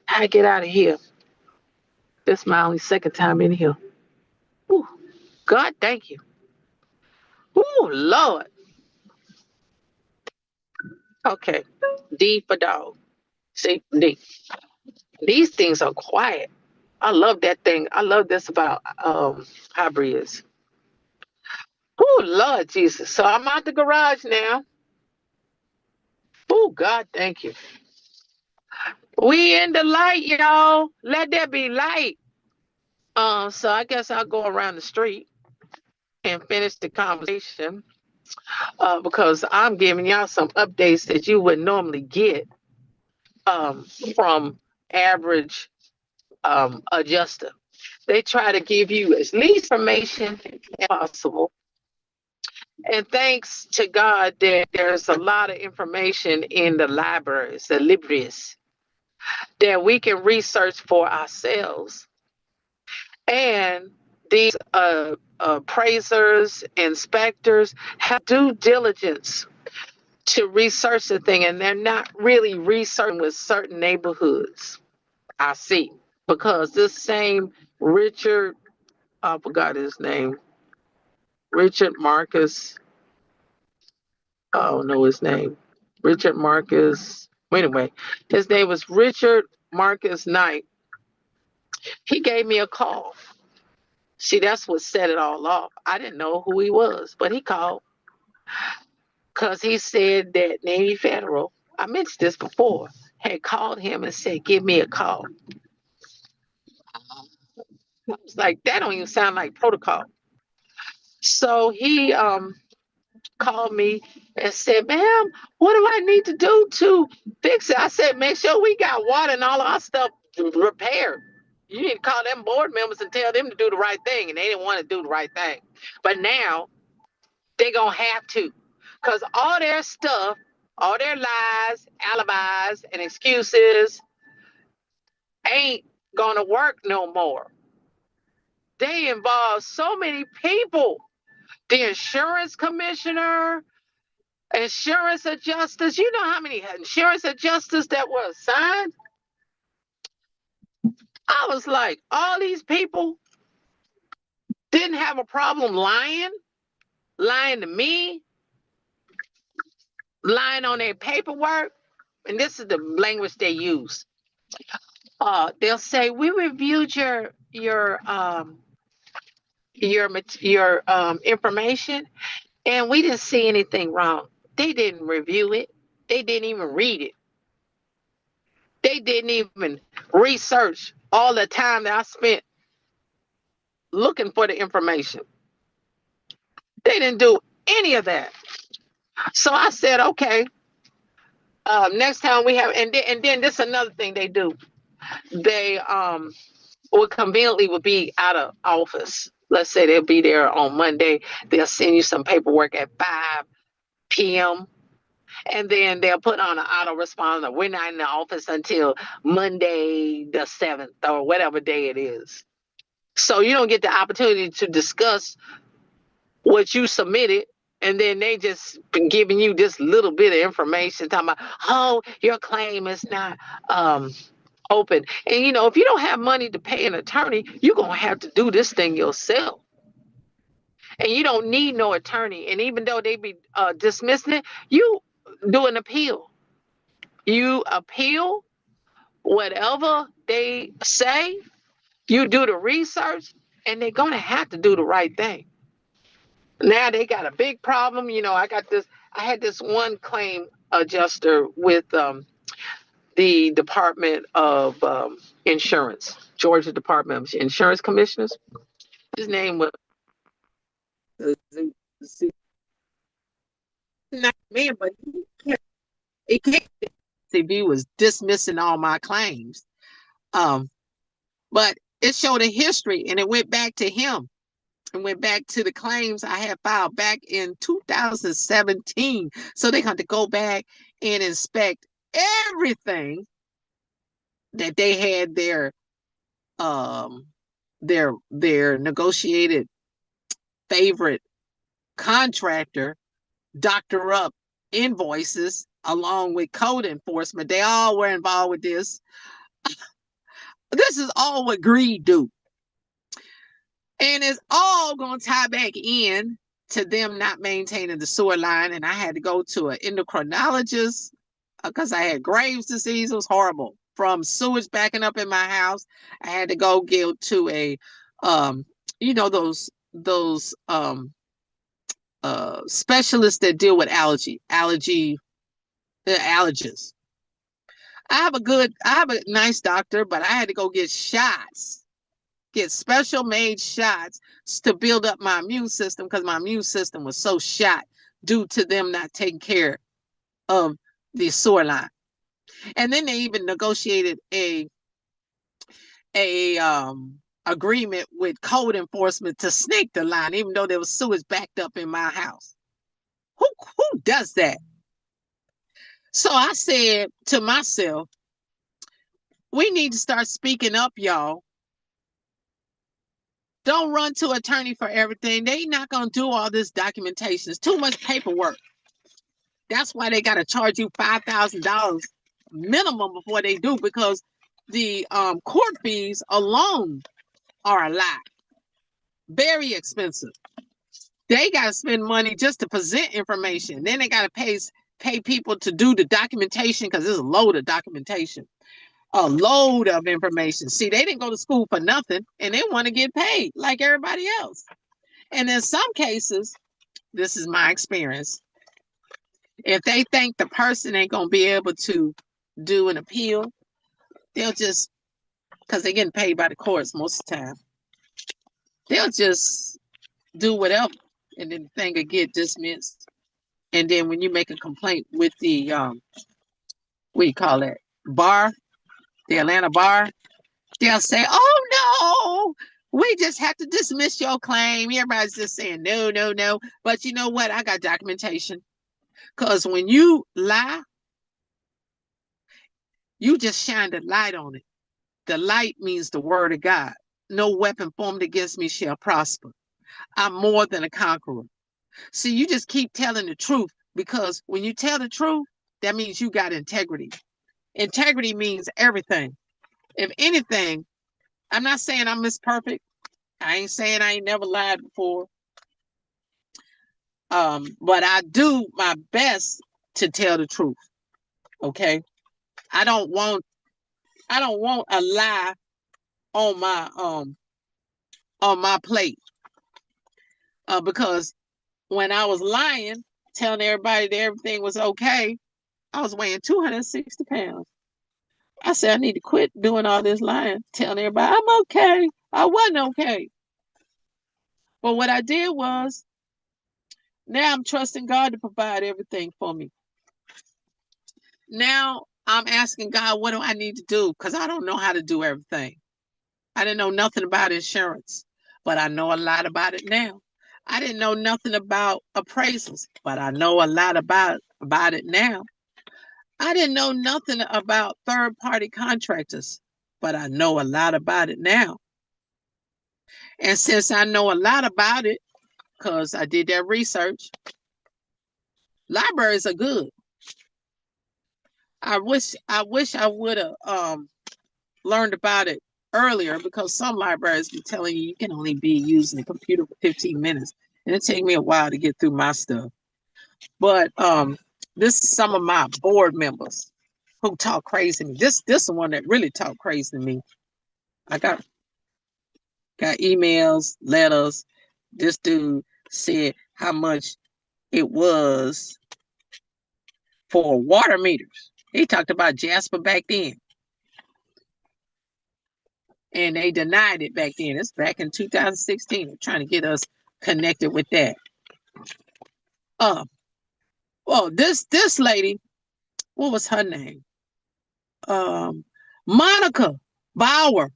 How I get out of here? This is my only second time in here. Ooh, God, thank you. Ooh, Lord. Okay, D for dog. See, D. These things are quiet. I love that thing. I love this about hybrids. Oh, Lord Jesus. So I'm out the garage now. Oh, God, thank you. We in the light, y'all. Let there be light. So I guess I'll go around the street and finish the conversation because I'm giving y'all some updates that you would normally get from average adjuster. They try to give you as least information as possible. And thanks to God that there's a lot of information in the libraries, the libraries, that we can research for ourselves. And these appraisers, inspectors have due diligence to research the thing, and they're not really researching with certain neighborhoods. I see. Because this same Richard, I forgot his name, Richard Marcus, I don't know his name. Richard Marcus. Anyway, his name was Richard Marcus Knight. He gave me a call. See, that's what set it all off. I didn't know who he was, but he called because he said that Navy Federal, I mentioned this before, had called him and said, give me a call. I was like, that don't even sound like protocol. So he called me and said, ma'am, what do I need to do to fix it? I said, make sure we got water and all our stuff repaired. You need to call them board members and tell them to do the right thing. And they didn't want to do the right thing. But now they're going to have to. Because all their stuff, all their lies, alibis, and excuses ain't going to work no more. They involve so many people. The insurance commissioner, insurance adjusters. You know how many insurance adjusters that were assigned? I was like, all these people didn't have a problem lying to me, lying on their paperwork. And this is the language they use. They'll say, we reviewed your information and we didn't see anything wrong. They didn't review it. They didn't even read it. They didn't even research all the time that I spent looking for the information. They didn't do any of that. So I said, okay, next time we have, and then this is another thing they do. They would conveniently would be out of office. Let's say they'll be there on Monday. They'll send you some paperwork at 5 p.m. And then they'll put on an autoresponder. We're not in the office until Monday the 7th or whatever day it is. So you don't get the opportunity to discuss what you submitted. And then they just been giving you this little bit of information talking about, oh, your claim is not open. And you know, if you don't have money to pay an attorney, you're gonna have to do this thing yourself. And you don't need no attorney. And even though they be dismissing it, you do an appeal. You appeal whatever they say, you do the research, and they're gonna have to do the right thing. Now they got a big problem. You know, I had this one claim adjuster with the Department of Insurance, Georgia Department of Insurance Commissioners. His name was not man, but he was dismissing all my claims. But it showed a history, and it went back to him. And went back to the claims I had filed back in 2017. So they had to go back and inspect everything that they had their their negotiated favorite contractor doctor up invoices along with code enforcement. They all were involved with this. This is all what greed do. And it's all going to tie back in to them not maintaining the sewer line. And I had to go to an endocrinologist because I had Graves' disease. It was horrible. From sewage backing up in my house, I had to go get to a, those specialists that deal with allergists. I have a nice doctor, but I had to go get shots, get special made shots to build up my immune system because my immune system was so shot due to them not taking care of the sewer line. And then they even negotiated a agreement with code enforcement to snake the line, even though there was sewage backed up in my house. Who does that? So I said to myself, we need to start speaking up, y'all. Don't run to attorney for everything. They not going to do all this documentation. It's too much paperwork. That's why they got to charge you $5,000 minimum before they do, because the court fees alone are a lot. Very expensive. They got to spend money just to present information. Then they got to pay people to do the documentation because there's a load of documentation. A load of information. See, they didn't go to school for nothing and they want to get paid like everybody else. And in some cases, this is my experience, if they think the person ain't going to be able to do an appeal, they'll just, because they're getting paid by the courts most of the time, they'll just do whatever and then the thing will get dismissed. And then when you make a complaint with the, what do you call it, bar, the Atlanta bar, they'll say, oh no, we just have to dismiss your claim. Everybody's just saying no, no, no. But you know what? I got documentation. Because when you lie, you just shine the light on it. The light means the word of God. No weapon formed against me shall prosper. I'm more than a conqueror. See, you just keep telling the truth, because when you tell the truth, that means you got integrity. Integrity means everything. If anything, I'm not saying I'm Miss Perfect. I ain't saying I ain't never lied before. But I do my best to tell the truth. Okay. I don't want a lie on my plate. Because when I was lying, telling everybody that everything was okay, I was weighing 260 pounds. I said, I need to quit doing all this lying, telling everybody I'm okay. I wasn't okay. But what I did was, now I'm trusting God to provide everything for me. Now I'm asking God, what do I need to do? Because I don't know how to do everything. I didn't know nothing about insurance, but I know a lot about it now. I didn't know nothing about appraisals, but I know a lot about it now. I didn't know nothing about third-party contractors, but I know a lot about it now. And since I know a lot about it, because I did that research, libraries are good. I wish I would have learned about it earlier, because some libraries be telling you can only be using the computer for 15 minutes. And it take me a while to get through my stuff. But this is some of my board members who talk crazy to me. This is the one that really talked crazy to me. I got emails, letters. This dude said how much it was for water meters. He talked about Jasper back then. And they denied it back then. It's back in 2016. They're trying to get us connected with that. Well, this lady, what was her name? Monica Bauer.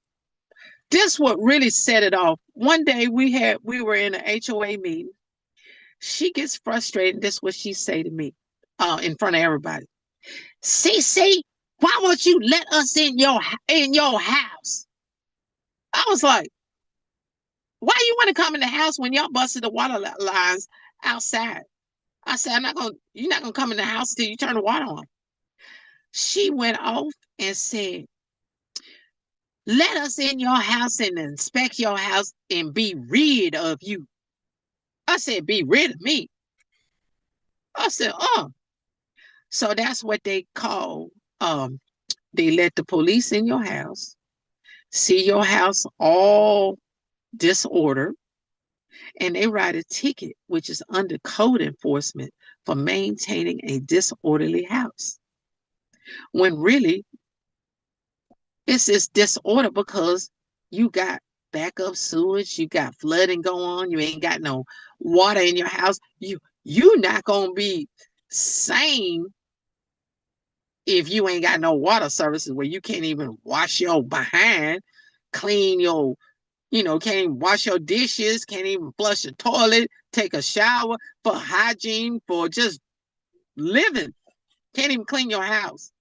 This what really set it off. One day we were in an HOA meeting. She gets frustrated. This is what she say to me in front of everybody. CeCe, why won't you let us in your house? I was like, Why you want to come in the house when y'all busted the water lines outside? I said, you're not gonna come in the house till you turn the water on. She went off and said, let us in your house and inspect your house and be rid of you. I said, be rid of me. I said, oh. So that's what they call, they let the police in your house, see your house all disordered, and they write a ticket, which is under code enforcement for maintaining a disorderly house. When really, it's this disorder because you got backup sewage, you got flooding going on, you ain't got no water in your house. You not gonna be sane if you ain't got no water services where you can't even wash your behind, clean your, can't even wash your dishes, can't even flush your toilet, take a shower, for hygiene, for just living. Can't even clean your house.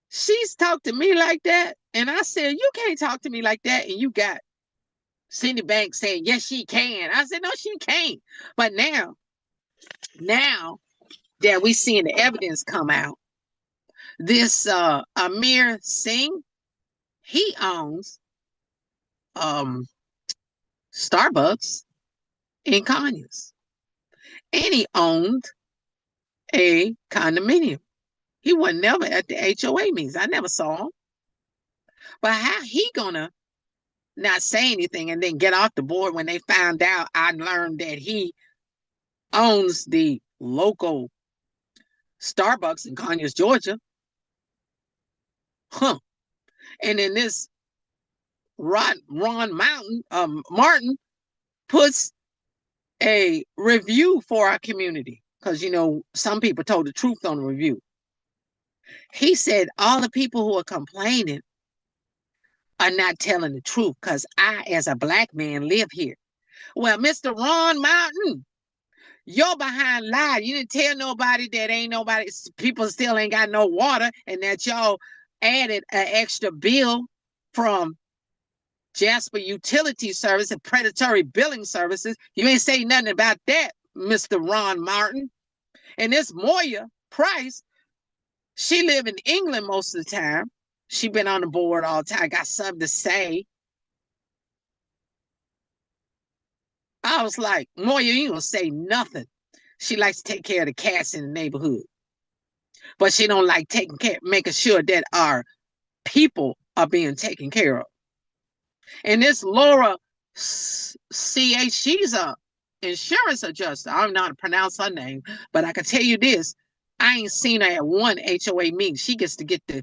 She's talked to me like that. And I said, you can't talk to me like that. And you got Cindy Banks saying, yes, she can. I said, no, she can't. But now that we seeing the evidence come out, this Amir Singh, he owns Starbucks in Conyers. And he owned a condominium. He was never at the HOA meetings. I never saw him. But how he gonna not say anything and then get off the board when they found out? I learned that he owns the local Starbucks in Conyers, Georgia. And then this Ron Martin puts a review for our community because, some people told the truth on the review. He said all the people who are complaining are not telling the truth because I, as a Black man, live here. Well, Mr. Ron Martin, you're behind lied. You didn't tell nobody that ain't nobody, people still ain't got no water, and that y'all added an extra bill from Jasper Utility Service and predatory billing services. You ain't say nothing about that, Mr. Ron Martin. And this Moya Price, she live in England most of the time. She been on the board all the time, got something to say. I was like, Moya, you ain't gonna say nothing. She likes to take care of the cats in the neighborhood. But she don't like making sure that our people are being taken care of. And this Laura CH, she's a insurance adjuster. I don't know how to pronounce her name, but I can tell you this. I ain't seen her at one HOA meeting. She gets to get to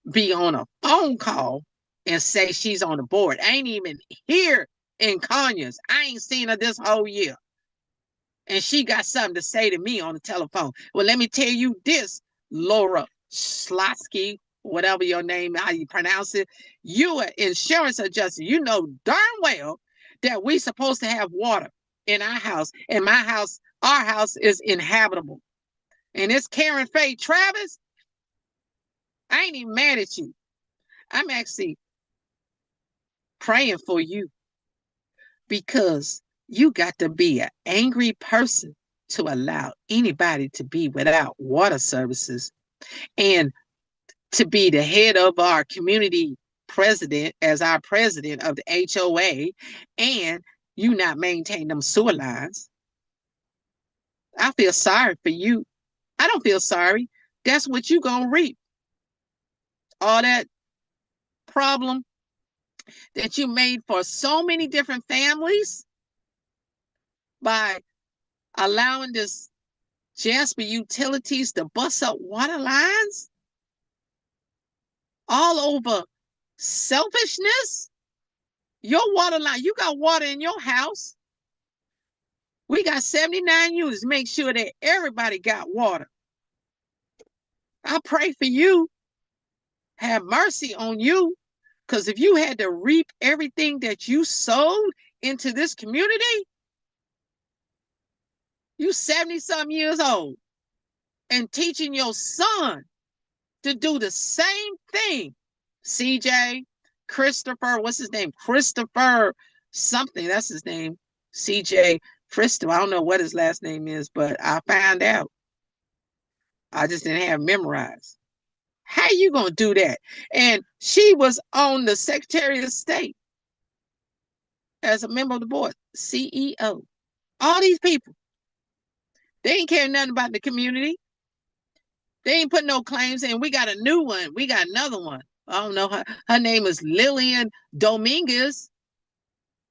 be on a phone call and say she's on the board. I ain't even here in Conyers. I ain't seen her this whole year. And she got something to say to me on the telephone. Well, let me tell you this, Laura Schlotsky, whatever your name, how you pronounce it. You an insurance adjuster. You know darn well that we supposed to have water in our house. And my house, our house is inhabitable. And it's Karen Faye Travis. I ain't even mad at you. I'm actually praying for you because you got to be an angry person to allow anybody to be without water services and to be the head of our community president as our president of the HOA, and you not maintain them sewer lines. I feel sorry for you. I don't feel sorry. That's what you gonna reap. All that problem that you made for so many different families by allowing this Jasper Utilities to bust up water lines all over selfishness. Your water line, you got water in your house. We got 79 units. Make sure that everybody got water. I pray for you. Have mercy on you. Because if you had to reap everything that you sowed into this community, you 70-something years old and teaching your son to do the same thing. CJ, Christopher, what's his name? Christopher something. That's his name. CJ Christopher. I don't know what his last name is, but I found out. I just didn't have memorized. How you gonna do that? And she was on the Secretary of State as a member of the board, CEO. All these people, they ain't care nothing about the community. They ain't put no claims in. We got a new one. We got another one. I don't know. Her name is Lillian Dominguez.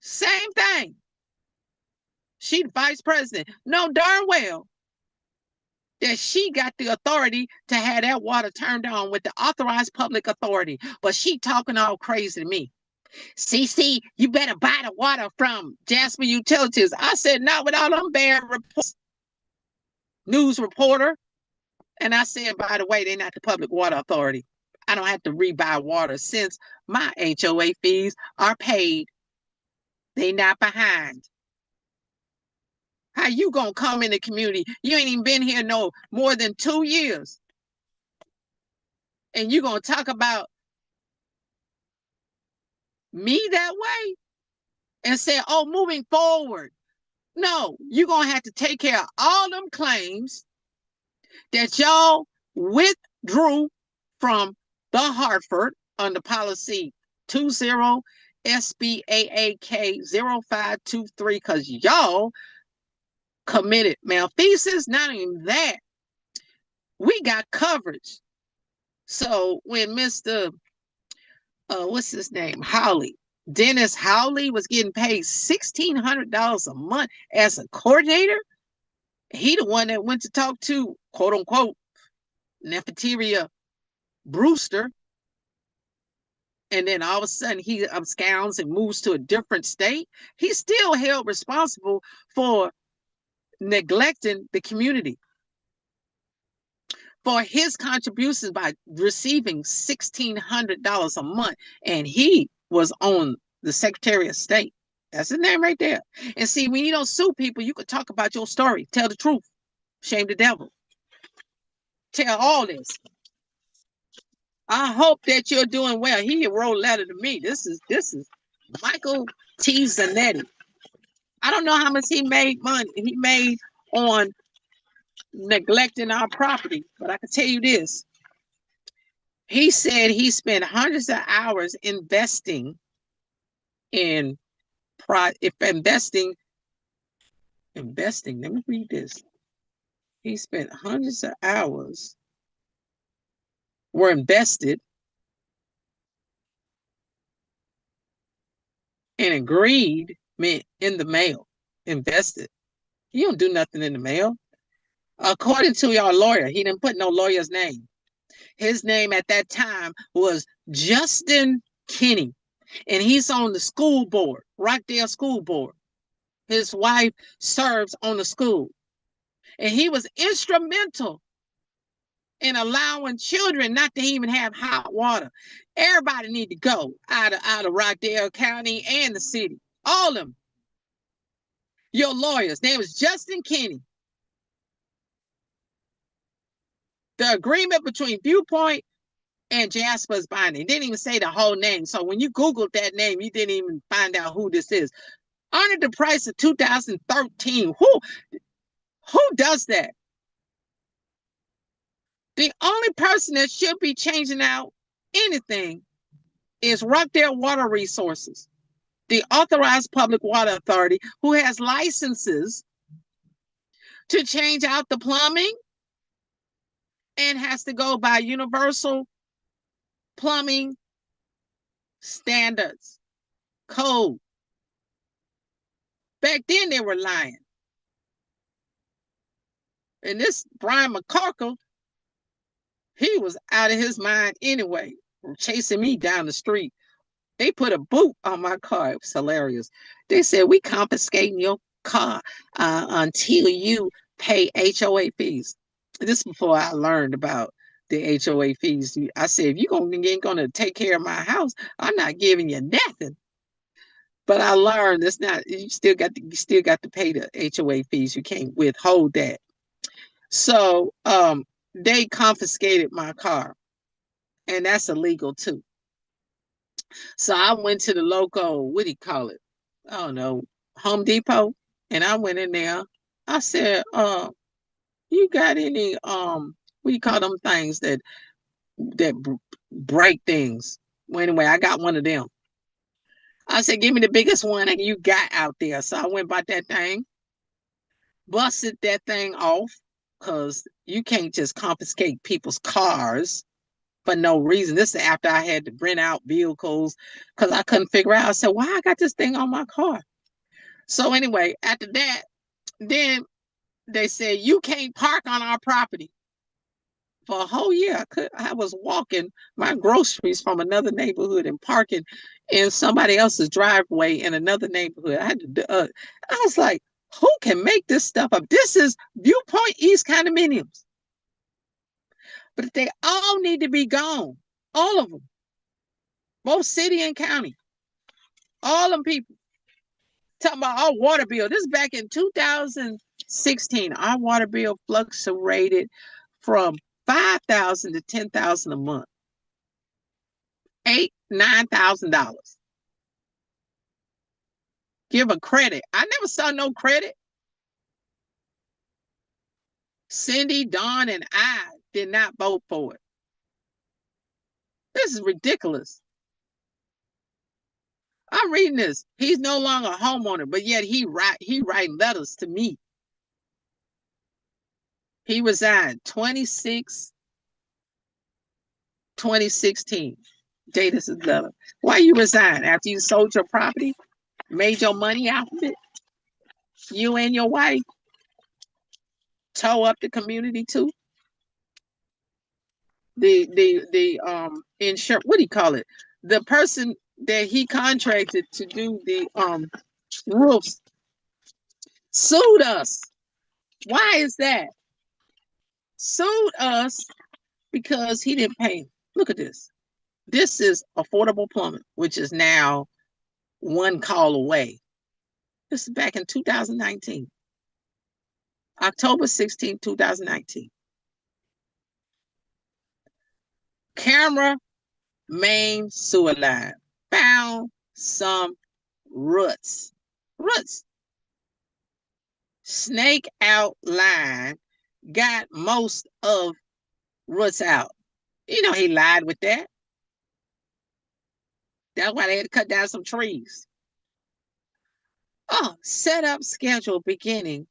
Same thing. She the vice president. No darn well that she got the authority to have that water turned on with the authorized public authority. But she talking all crazy to me. CeCe, you better buy the water from Jasper Utilities. I said, not with all them bad reports. News reporter. And I said, by the way, they're not the public water authority. I don't have to rebuy water since my HOA fees are paid. They not behind. How you gonna come in the community? You ain't even been here no more than 2 years. And you gonna talk about me that way? And say, oh, moving forward. No, you're gonna have to take care of all them claims that y'all withdrew from the Hartford under policy 20 SBAAK 0523 because y'all committed malfeasance. Not even that. We got coverage. So when Mr. What's his name? Howley. Dennis Howley was getting paid $1,600 a month as a coordinator. He the one that went to talk to, quote unquote, Nefertiti Brewster. And then all of a sudden he absconds and moves to a different state. He's still held responsible for neglecting the community for his contributions by receiving $1,600 a month. And he was on the Secretary of State. That's his name right there. And see, when you don't sue people, you could talk about your story. Tell the truth. Shame the devil. Tell all this. I hope that you're doing well. He wrote a letter to me. This is Michael T. Zanetti. I don't know how much he made on neglecting our property, but I can tell you this. He said he spent hundreds of hours investing in investing. Let me read this. He spent hundreds of hours were invested in agreement in the mail. Invested. You don't do nothing in the mail. According to your lawyer, he didn't put no lawyer's name. His name at that time was Justin Kinney, and he's on the school board, Rockdale School Board. His wife serves on the school, and he was instrumental in allowing children not to even have hot water. Everybody need to go out of Rockdale County and the city. All of them. Your lawyer's name was Justin Kinney. The agreement between Viewpoint and Jasper's binding. Didn't even say the whole name. So when you Googled that name, you didn't even find out who this is. Under the price of 2013. Who does that? The only person that should be changing out anything is Rockdale Water Resources, the authorized public water authority who has licenses to change out the plumbing and has to go by universal plumbing standards code. Back then they were lying. And this Brian McCorkle, he was out of his mind anyway, chasing me down the street. They put a boot on my car. It was hilarious. They said, we confiscating your car until you pay HOA fees. This before I learned about the HOA fees. I said, if you ain't gonna take care of my house, I'm not giving you nothing. But I learned it's not. You still got to pay the HOA fees. You can't withhold that. So they confiscated my car, and that's illegal too. So I went to the local, what do you call it? I don't know, Home Depot. And I went in there. I said, you got any what do you call them things that break things? Well, anyway, I got one of them. I said, give me the biggest one that you got out there. So I went by that thing, busted that thing off, because you can't just confiscate people's cars for no reason. This is after I had to rent out vehicles because I couldn't figure out. I said, why I got this thing on my car? So anyway, after that, then they said, you can't park on our property. For a whole year, I was walking my groceries from another neighborhood and parking in somebody else's driveway in another neighborhood. I was like, who can make this stuff up? This is Viewpoint East condominiums. But they all need to be gone. All of them. Both city and county. All them people. Talking about our water bill. This is back in 2016. Our water bill fluctuated from $5,000 to $10,000 a month. $8,000-$9,000. Give a credit. I never saw no credit. Cindy, Dawn, and I did not vote for it. This is ridiculous. I'm reading this. He's no longer a homeowner, but yet he writing letters to me. He resigned 2016. Date is his letter. Why you resign? After you sold your property, made your money out of it? You and your wife tow up the community too? The insurance, what do you call it? The person that he contracted to do the roofs sued us. Why is that? Sued us because he didn't pay. Look at this. This is Affordable Plumbing, which is now one call away. This is back in 2019. October 16, 2019. Camera main sewer line. Found some roots. Snake out line got most of roots out. You know, he lied with that. That's why they had to cut down some trees. Oh, set up schedule beginning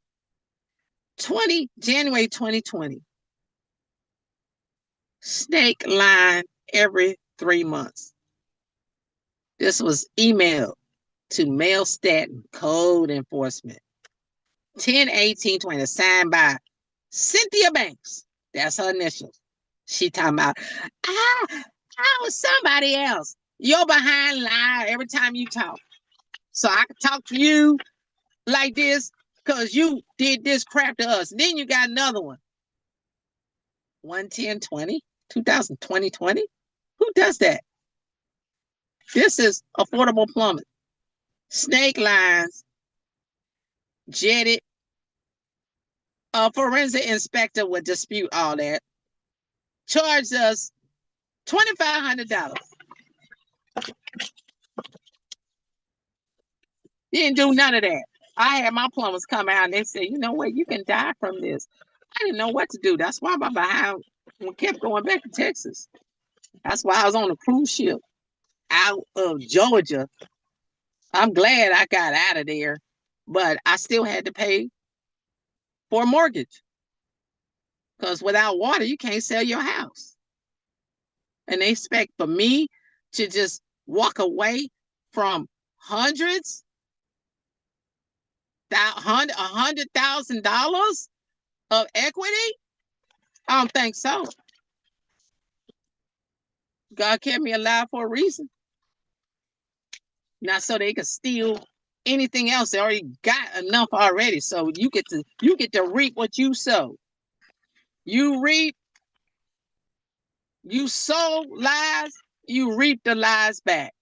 January 2020. Snake line every 3 months. This was emailed to Mail Staten Code Enforcement. 10/18/20, signed by Cynthia Banks. That's her initials. She talking about, I was somebody else. You're behind lie every time you talk. So I can talk to you like this because you did this crap to us. Then you got another one. 1/10/20, 2020. Who does that? This is Affordable Plumbing. Snake lines, jetted. A forensic inspector would dispute all that. Charged us $2,500. Didn't do none of that. I had my plumbers come out and they said, you know what, you can die from this. I didn't know what to do. That's why my behind kept going back to Texas. That's why I was on a cruise ship out of Georgia. I'm glad I got out of there, but I still had to pay for a mortgage. Because without water, you can't sell your house. And they expect for me to just walk away from $100,000 of equity? I don't think so. God kept me alive for a reason. Not so they could steal anything else. They already got enough already. So you get to reap what you sow. You reap, you sow lies, you reap the lies back.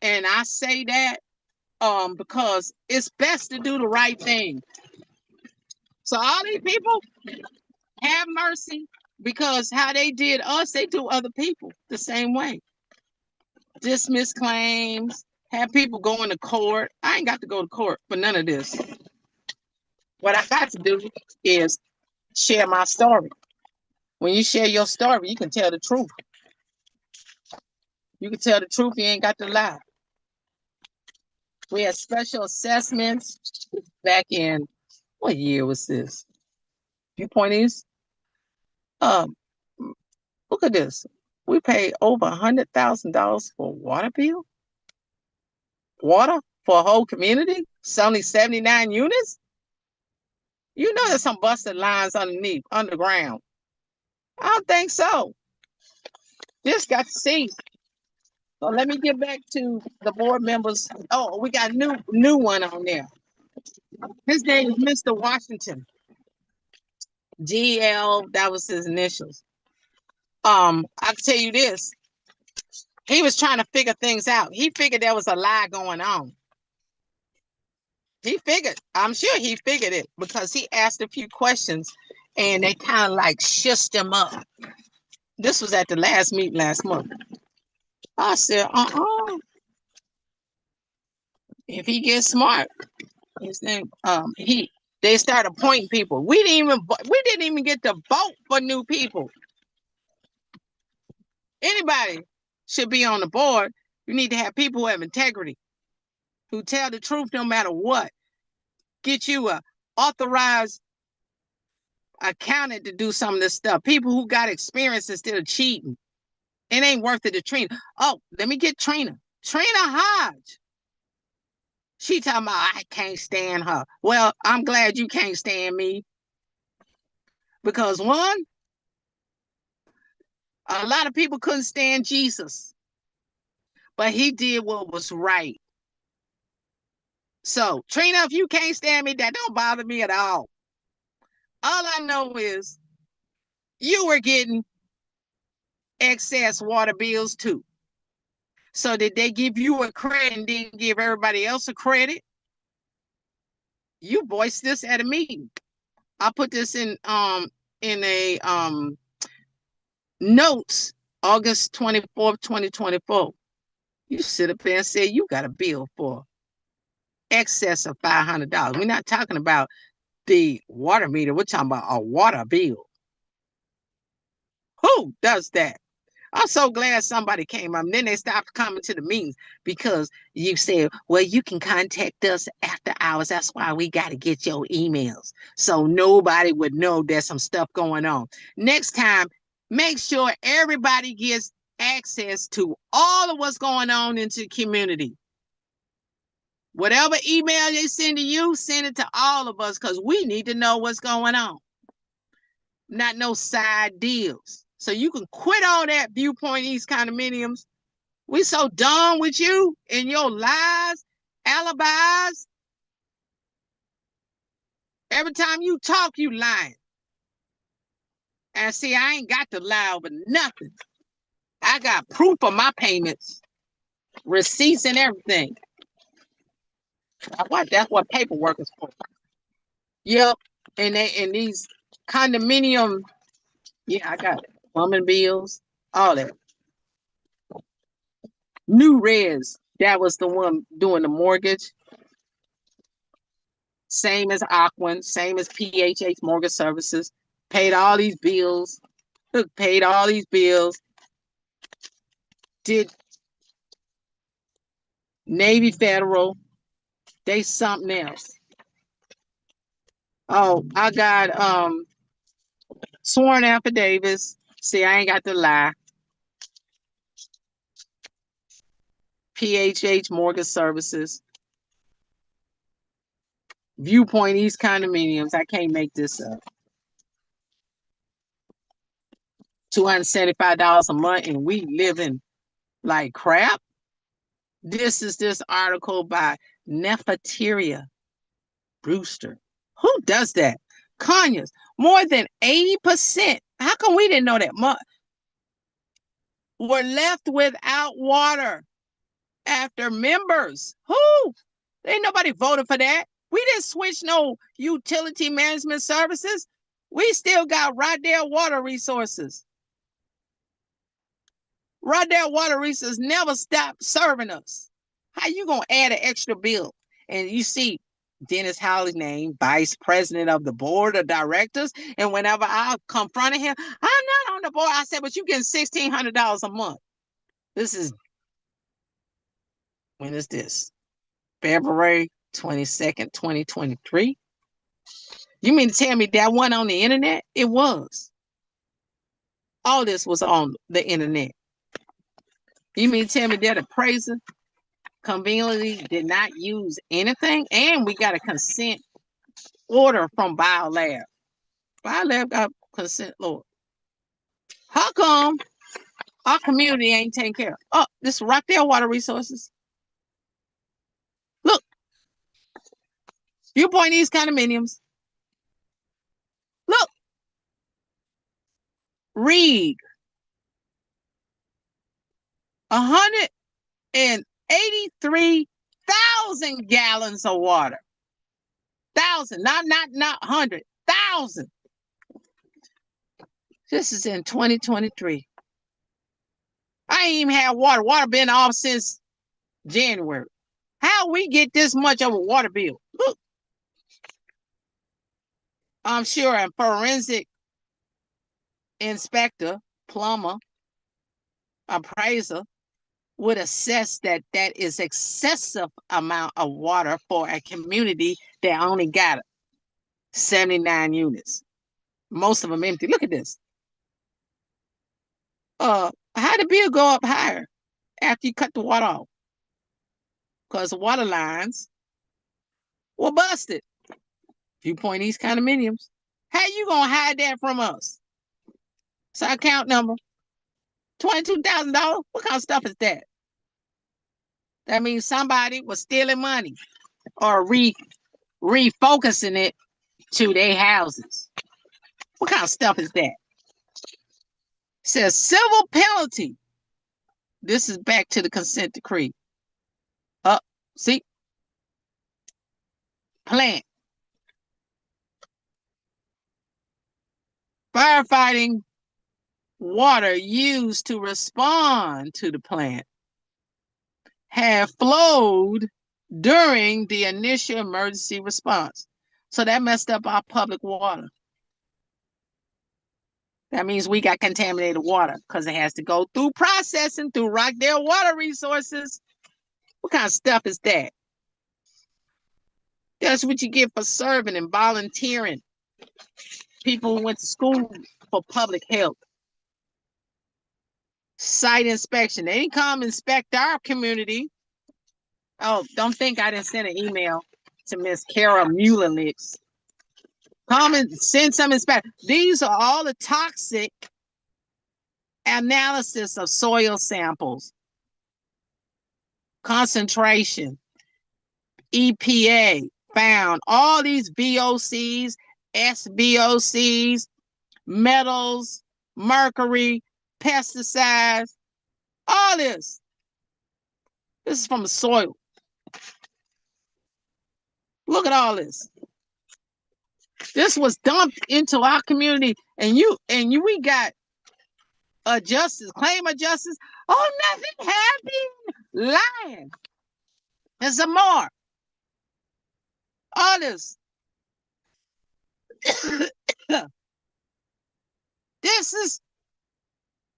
And I say that because it's best to do the right thing. So all these people, have mercy. Because how they did us, they do other people the same way. Dismiss claims, have people going to court. I ain't got to go to court for none of this. What I got to do is share my story. When you share your story, you can tell the truth. You can tell the truth, you ain't got to lie. We had special assessments back in, what year was this? Viewpointies. Look at this. We paid over $100,000 for a water bill. Water for a whole community. It's only 79 units. You know there's some busted lines underground. I don't think so. Just got to see. So let me get back to the board members. Oh, we got a new one on there. His name is Mr. Washington. GL, that was his initials. I can tell you this. He was trying to figure things out. He figured there was a lie going on. I'm sure he figured it because he asked a few questions and they kind of like shushed him up. This was at the last meeting last month. I said, if he gets smart, his name, they started appointing people. We didn't even get to vote for new people. Anybody should be on the board. You need to have people who have integrity, who tell the truth no matter what. Get you a authorized accountant to do some of this stuff. People who got experience instead of cheating. It ain't worth it to Trina. Oh, let me get Trina. Trina Hodge. She talking about I can't stand her. Well, I'm glad you can't stand me. Because one, a lot of people couldn't stand Jesus. But he did what was right. So, Trina, if you can't stand me, that don't bother me at all. All I know is you were getting excess water bills too. So did they give you a credit and didn't give everybody else a credit? You voiced this at a meeting. I put this in a notes August 24th, 2024. You sit up there and say you got a bill for excess of $500. We're not talking about the water meter. We're talking about a water bill. Who does that? I'm so glad somebody came up. And then they stopped coming to the meetings because you said, well, you can contact us after hours. That's why we got to get your emails. So nobody would know there's some stuff going on. Next time, make sure everybody gets access to all of what's going on into the community. Whatever email they send to you, send it to all of us because we need to know what's going on. Not no side deals. So you can quit all that Viewpoint East condominiums. We so done with you and your lies, alibis. Every time you talk, you lying. And see, I ain't got to lie over nothing. I got proof of my payments, receipts and everything. That's what paperwork is for. Yep. And these condominium, yeah, I got it. Plumbing bills, all that. New Res, that was the one doing the mortgage. Same as Aquin, same as PHH Mortgage Services. Paid all these bills. Paid all these bills. Did Navy Federal. They something else. Oh, I got sworn affidavits. See, I ain't got to lie. PHH Mortgage Services. Viewpoint East condominiums. I can't make this up. $275 a month and we living like crap. This is this article by Neferteria Brewster. Who does that? Conyers, more than 80%. How come we didn't know that much? Were left without water after members. Who? Ain't nobody voted for that. We didn't switch no utility management services. We still got right there water resources. Right there water resources never stop serving us. How you gonna add an extra bill? And you see Dennis Howley's name, vice president of the board of directors. And whenever I confronted him, I'm not on the board. I said, but you getting $1,600 a month. This is, when is this? February 22nd, 2023. You mean to tell me that wasn't on the internet? It was. All this was on the internet. You mean to tell me that appraiser conveniently did not use anything? And we got a consent order from BioLab. BioLab got consent order. How come our community ain't taking care of? Oh, this right there, water resources. Look, viewpoint these condominiums. Look, read 183,000 gallons of water. 1,000, not 100, 1,000. This is in 2023. I ain't even had water. Water been off since January. How we get this much of a water bill? Look. I'm sure a forensic inspector, plumber, appraiser would assess that that is excessive amount of water for a community that only got 79 units. Most of them empty. Look at this. How did the bill go up higher after you cut the water off? Because the water lines were busted. Viewpoint East condominiums. How you gonna hide that from us? So account number $22,000. What kind of stuff is that? That means somebody was stealing money or refocusing it to their houses. What kind of stuff is that? It says civil penalty. This is back to the consent decree. See? Plant. Firefighting water used to respond to the plant have flowed during the initial emergency response. So that messed up our public water. That means we got contaminated water because it has to go through processing through Rockdale Water Resources. What kind of stuff is that? That's what you get for serving and volunteering. People who went to school for public health. Site inspection. They didn't come inspect our community. Oh, don't think I didn't send an email to Miss Kara Mulelicks. Come and send some inspection. These are all the toxic analysis of soil samples. Concentration. EPA found all these VOCs, SVOCs, metals, mercury, pesticides, all this. This is from the soil. Look at all this. This was dumped into our community, and we got adjusters, claim adjusters. Oh, nothing happened. Lying. And some more. All this. This is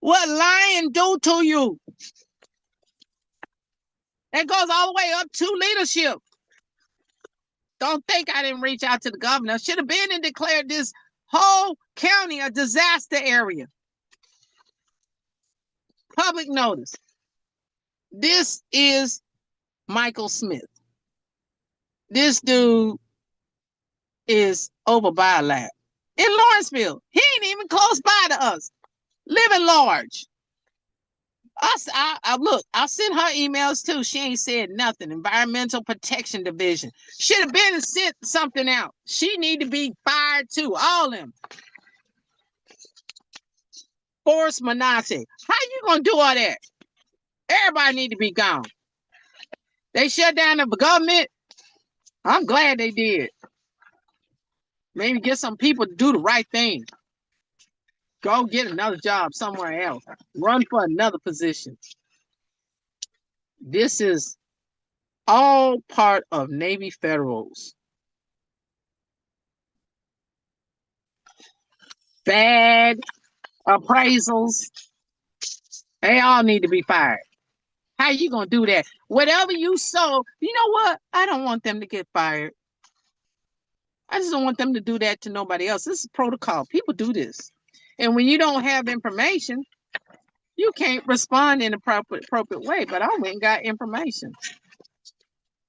what lying do to you. That goes all the way up to leadership. Don't think I didn't reach out to the governor. Should have been and declared this whole county a disaster area. Public notice. This is Michael Smith. This dude is over by a lab in Lawrenceville. He ain't even close by to us. Living large. I sent her emails too. She ain't said nothing. Environmental Protection Division should have been and sent something out. She need to be fired too. All them. Forrest Manate. How you gonna do all that? Everybody need to be gone. They shut down the government. I'm glad they did. Maybe get some people to do the right thing. Go get another job somewhere else. Run for another position. This is all part of Navy Federals. Bad appraisals. They all need to be fired. How you gonna do that? Whatever you sow, you know what? I don't want them to get fired. I just don't want them to do that to nobody else. This is protocol. People do this. And when you don't have information, you can't respond in the appropriate way. But I went and got information.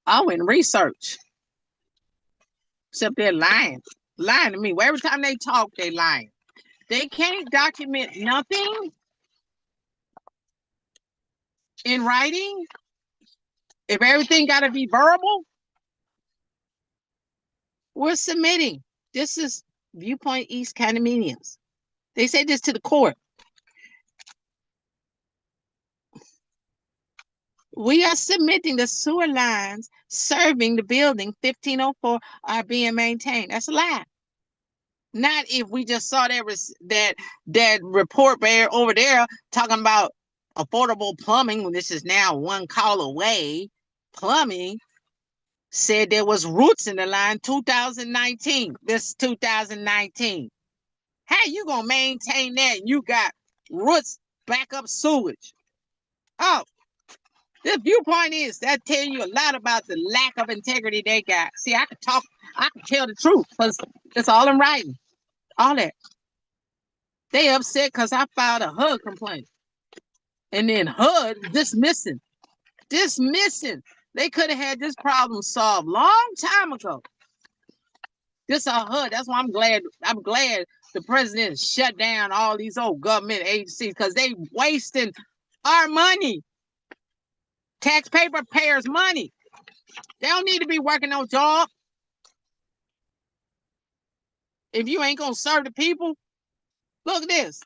I went and researched. Except they're lying. Lying to me. Well, every time they talk, they lying. They can't document nothing in writing. If everything got to be verbal, we're submitting. This is Viewpoint East condominiums. They say this to the court. We are submitting the sewer lines serving the building 1504 are being maintained. That's a lie. Not if we just saw that report there over there talking about affordable plumbing. This is now one call away. Plumbing said there was roots in the line 2019. This is 2019. How you gonna maintain that? You got roots backup sewage. Oh, the viewpoint is that tell you a lot about the lack of integrity they got. See, I can tell the truth because it's all in writing. All that. They upset because I filed a HUD complaint. And then HUD dismissing. They could have had this problem solved long time ago. This our HUD. That's why I'm glad the president shut down all these old government agencies because they wasting our money. Taxpayers' money. They don't need to be working no job. If you ain't gonna serve the people, look at this.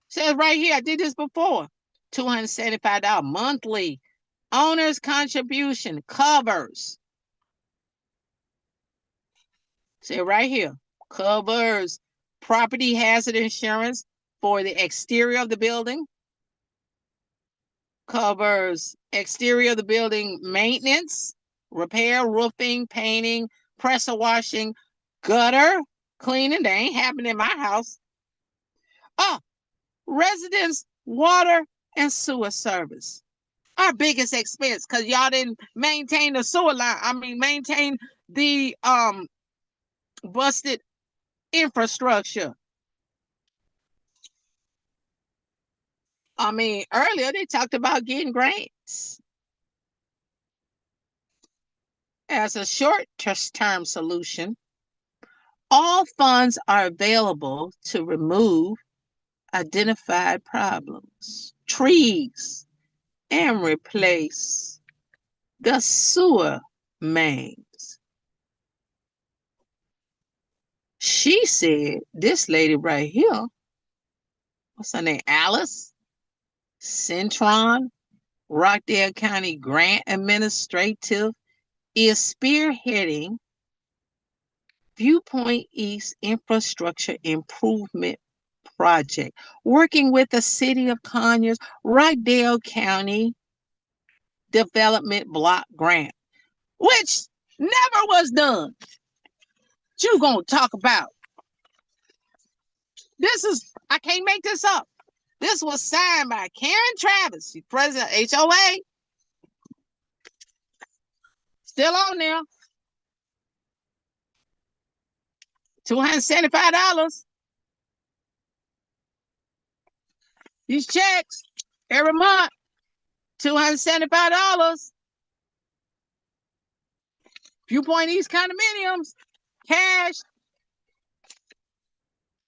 Says right here, I did this before. $275 monthly. Owner's contribution covers. Say right here, covers property hazard insurance for the exterior of the building. Covers exterior of the building maintenance, repair, roofing, painting, pressure washing, gutter cleaning. They ain't happening in my house. Oh, residents, water, and sewer service. Our biggest expense because y'all didn't maintain the sewer line. I mean, maintain the busted infrastructure. I mean, earlier they talked about getting grants as a short-term solution. All funds are available to remove identified problems, trees, and replace the sewer mains. She said, this lady right here, what's her name? Alice Centron, Rockdale County Grant Administrative, is spearheading Viewpoint East Infrastructure Improvement Project, working with the City of Conyers, Rockdale County Development Block Grant, which never was done. What you gonna talk about? I can't make this up. This was signed by Karen Travis, she's president of HOA. Still on there. $275. These checks every month. $275. Viewpoint East condominiums. Cash.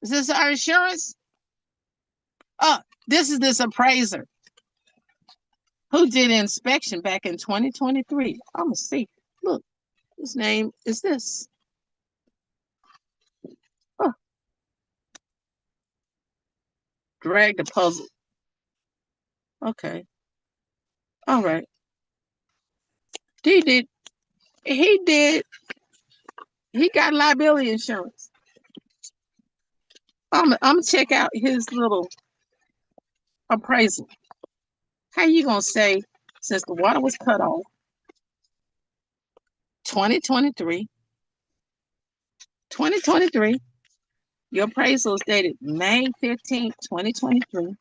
Is this our insurance? Oh, this is this appraiser who did an inspection back in 2023. I'm gonna see. Look, his name is this. Oh. Drag the puzzle. Okay. All right. He did he got liability insurance. I'm gonna check out his little appraisal. How you gonna say since the water was cut off, 2023, your appraisal is dated May 15th, 2023.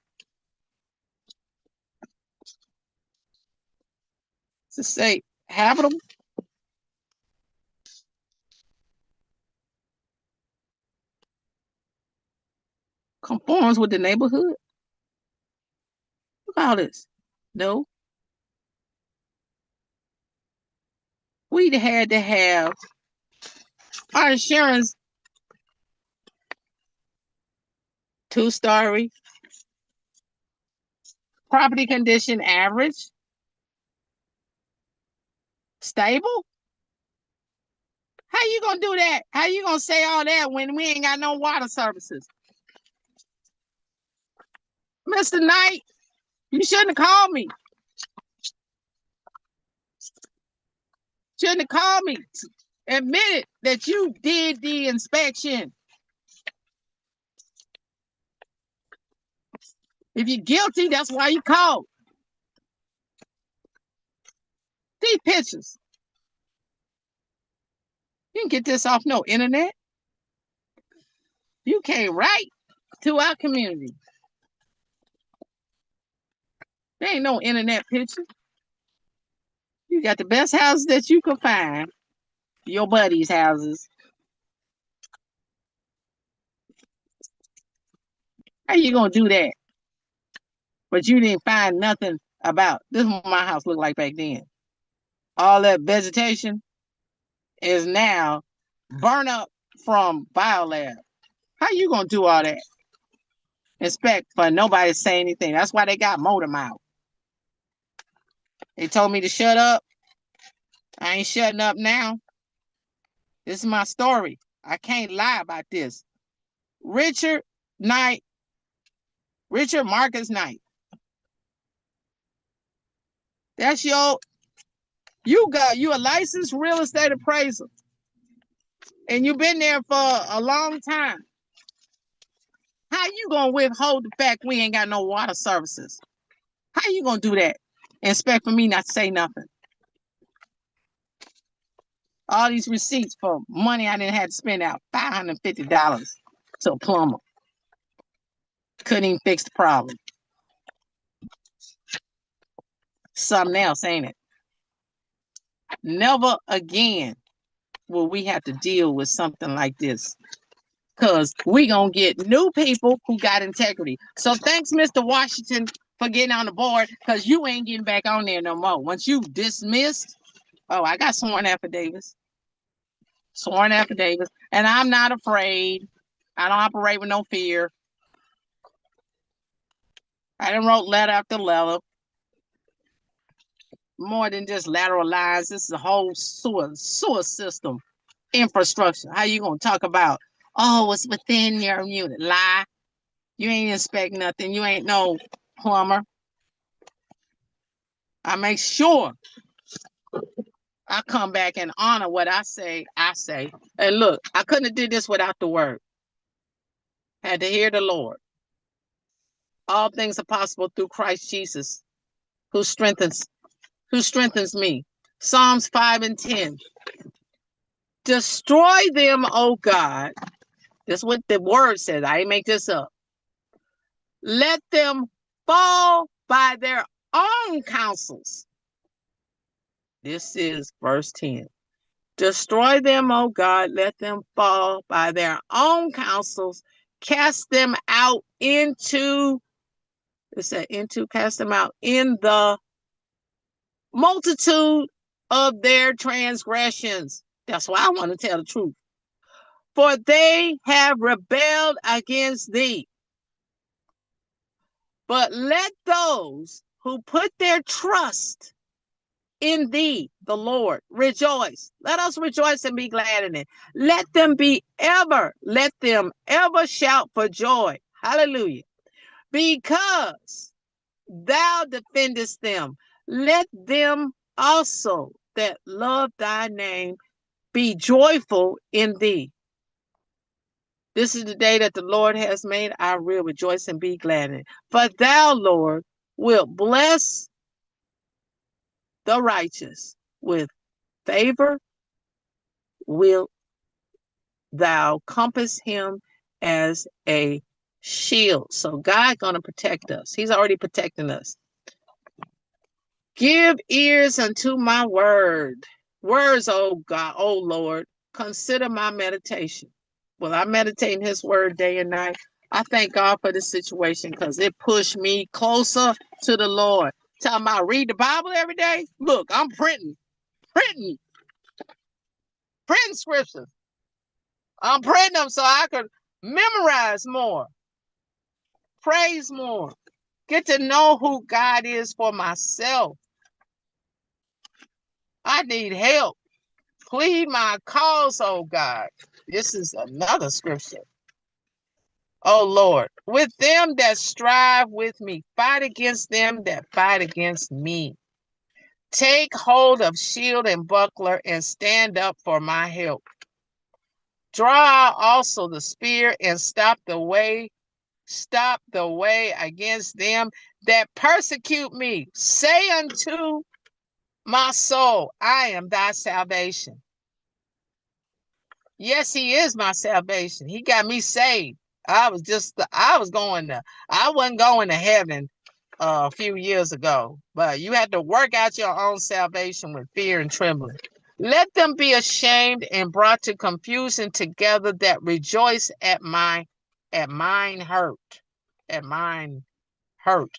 To say habitable, conforms with the neighborhood. Look at all this. No, we had to have our insurance 2-story, property condition average, stable. How you gonna do that? How you gonna say all that when we ain't got no water services? Mr. Knight, you shouldn't have called me. Shouldn't have called me. Admitted that you did the inspection. If you're guilty, that's why you called. These pictures. You can get this off no internet. You came right to our community. There ain't no internet picture. You got the best houses that you could find. Your buddies' houses. How you gonna do that? But you didn't find nothing about this is what my house looked like back then. All that vegetation is now burnt up from biolab. How you gonna do all that? Inspect for nobody to say anything. That's why they got motor mouth. They told me to shut up. I ain't shutting up now. This is my story. I can't lie about this. Richard Marcus Knight. That's you a licensed real estate appraiser. And you've been there for a long time. How you gonna withhold the fact we ain't got no water services? How you gonna do that? Expect for me not to say nothing. All these receipts for money I didn't have to spend out $550 to a plumber. Couldn't even fix the problem. Something else, ain't it? Never again will we have to deal with something like this. Because we gonna get new people who got integrity. So thanks, Mr. Washington, for getting on the board, because you ain't getting back on there no more. Once you dismissed, oh, I got sworn affidavits. And I'm not afraid. I don't operate with no fear. I done wrote letter after letter. More than just lateral lines. This is a whole sewer system infrastructure. How you gonna talk about, oh, it's within your unit? Lie. You ain't inspect nothing. You ain't no plumber. I make sure I come back and honor what I say. And look, I couldn't have did this without the word. Had to hear the Lord. All things are possible through Christ Jesus, who strengthens me. Psalms 5:10. Destroy them, O God. That's what the word says. I ain't make this up. Let them fall by their own counsels. This is verse 10. Destroy them, O God. Let them fall by their own counsels. Cast them out into, cast them out in the multitude of their transgressions. That's why I want to tell the truth. For they have rebelled against thee. But let those who put their trust in thee, the Lord, rejoice. Let us rejoice and be glad in it. Let them ever shout for joy. Hallelujah. Because thou defendest them. Let them also that love thy name be joyful in thee. This is the day that the Lord has made. I will rejoice and be glad in it. For thou, Lord, wilt bless the righteous with favor. Wilt thou compass him as a shield. So God gonna protect us. He's already protecting us. Give ears unto my word. Words, oh God, oh Lord, consider my meditation. Well, I meditate in his word day and night. I thank God for this situation because it pushed me closer to the Lord. Talking about read the Bible every day. Look, I'm printing scriptures. I'm printing them so I could memorize more, praise more, get to know who God is for myself. I need help. Plead my cause, oh God. This is another scripture. Oh Lord, with them that strive with me, fight against them that fight against me. Take hold of shield and buckler and stand up for my help. Draw out also the spear and stop the way against them that persecute me. Say unto my soul, I am thy salvation. Yes, he is my salvation. He got me saved. I wasn't going to heaven a few years ago, but you had to work out your own salvation with fear and trembling. Let them be ashamed and brought to confusion together that rejoice at mine hurt. At mine hurt.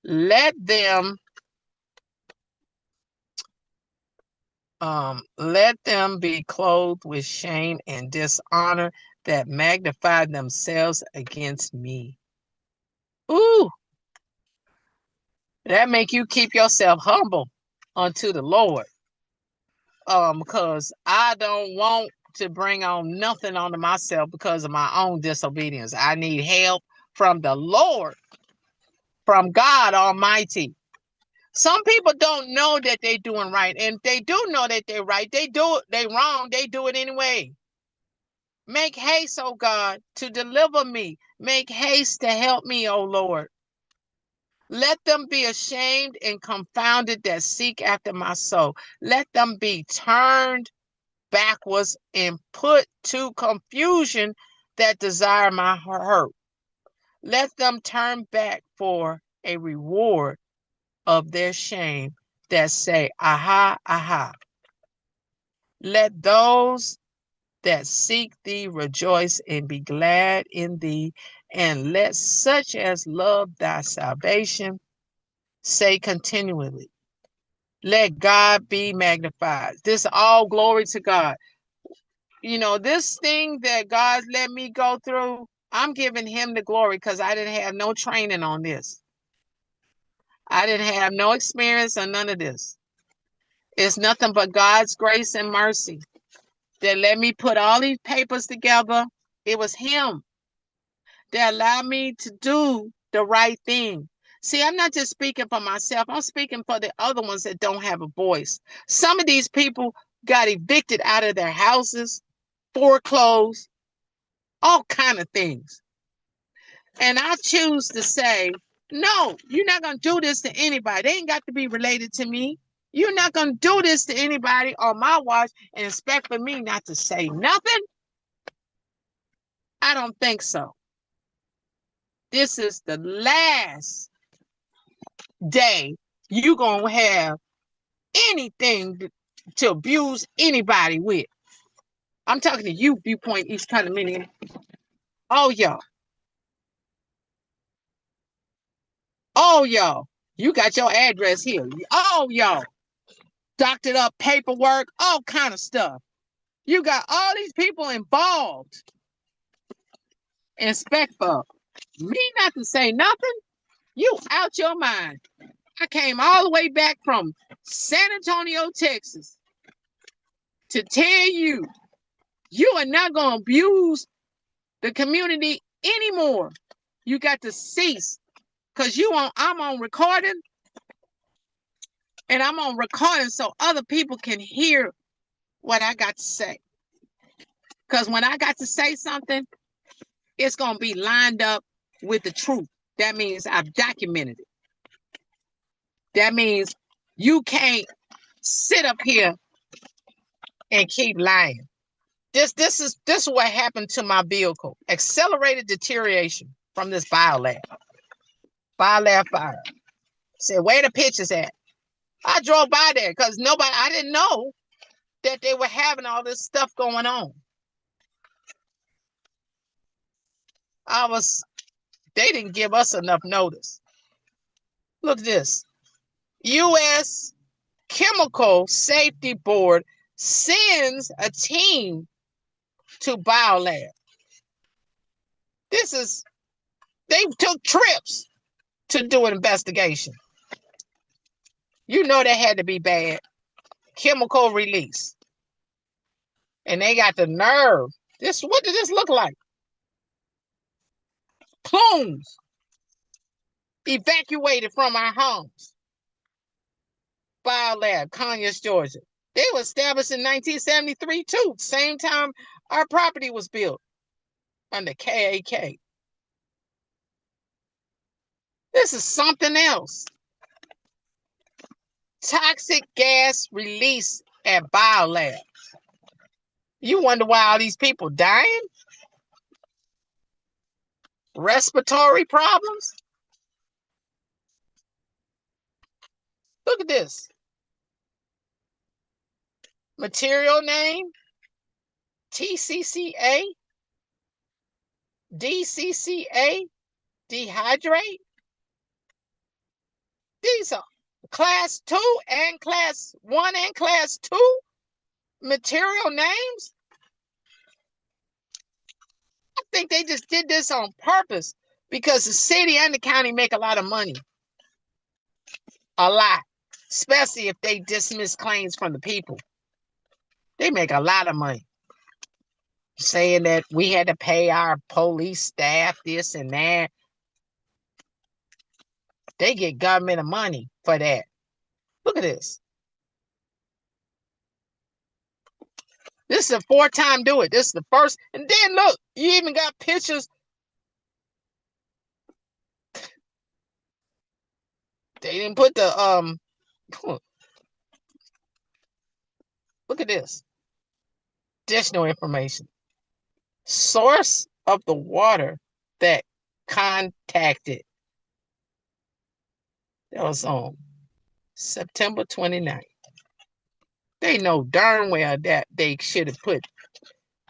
Let them be clothed with shame and dishonor that magnify themselves against me. Ooh, that make you keep yourself humble unto the Lord. Because I don't want to bring on nothing onto myself because of my own disobedience. I need help from the Lord, from God Almighty. Some people don't know that they're doing right, and if they do know that they're right, they wrong, they do it anyway. Make haste, oh God, to deliver me. Make haste to help me, oh Lord. Let them be ashamed and confounded that seek after my soul. Let them be turned backwards and put to confusion that desire my hurt. Let them turn back for a reward of their shame that say, aha, aha. Let those that seek thee rejoice and be glad in thee, and let such as love thy salvation say continually, let God be magnified. This all glory to God. You know, this thing that God's let me go through, I'm giving him the glory because I didn't have no training on this. I didn't have no experience on none of this. It's nothing but God's grace and mercy that let me put all these papers together. It was him that allowed me to do the right thing. See, I'm not just speaking for myself. I'm speaking for the other ones that don't have a voice. Some of these people got evicted out of their houses, foreclosed, all kind of things. And I choose to say, no, you're not going to do this to anybody. They ain't got to be related to me. You're not going to do this to anybody on my watch and expect for me not to say nothing. I don't think so. This is the last day you're going to have anything to abuse anybody with. I'm talking to you, Viewpoint East Condominium. Oh, y'all. Oh, y'all. You got your address here. Oh, y'all. Doctored up paperwork, all kind of stuff. You got all these people involved. Expect for me not to say nothing. You out your mind. I came all the way back from San Antonio, Texas to tell you, you are not going to abuse the community anymore. You got to cease because I'm on recording, and I'm on recording so other people can hear what I got to say. Because when I got to say something, it's going to be lined up with the truth. That means I've documented it. That means you can't sit up here and keep lying. This is what happened to my vehicle. Accelerated deterioration from this biolab. Biolab fire. Said, where the pictures at? I drove by there because I didn't know that they were having all this stuff going on. They didn't give us enough notice. Look at this. U.S. Chemical Safety Board sends a team to biolab. They took trips to do an investigation. You know that had to be bad. Chemical release. And they got the nerve. What did this look like? Plumes evacuated from our homes. Biolab, Conyers, Georgia. They were established in 1973 too. Same time our property was built under KAK. This is something else. Toxic gas release at biolab. You wonder why all these people dying? Respiratory problems? Look at this. Material name, TCCA, DCCA, dehydrate. These are class 2 and class 1 and class 2 material names. I think they just did this on purpose because the city and the county make a lot of money. A lot. Especially if they dismiss claims from the people. They make a lot of money. Saying that we had to pay our police staff this and that. They get government money for that. Look at this. This is the 4th time do it. This is the first. And then look, you even got pictures. They didn't put the look at this. Additional information. Source of the water that contacted. That was on September 29th. They know darn well that they should have put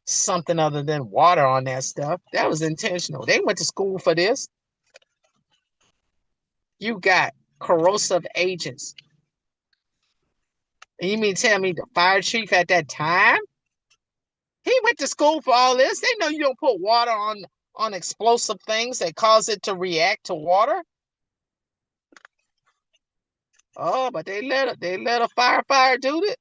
something other than water on that stuff. That was intentional. They went to school for this. You got corrosive agents. And you mean tell me the fire chief at that time? He went to school for all this. They know you don't put water on explosive things that cause it to react to water. Oh, but they let a firefighter do it.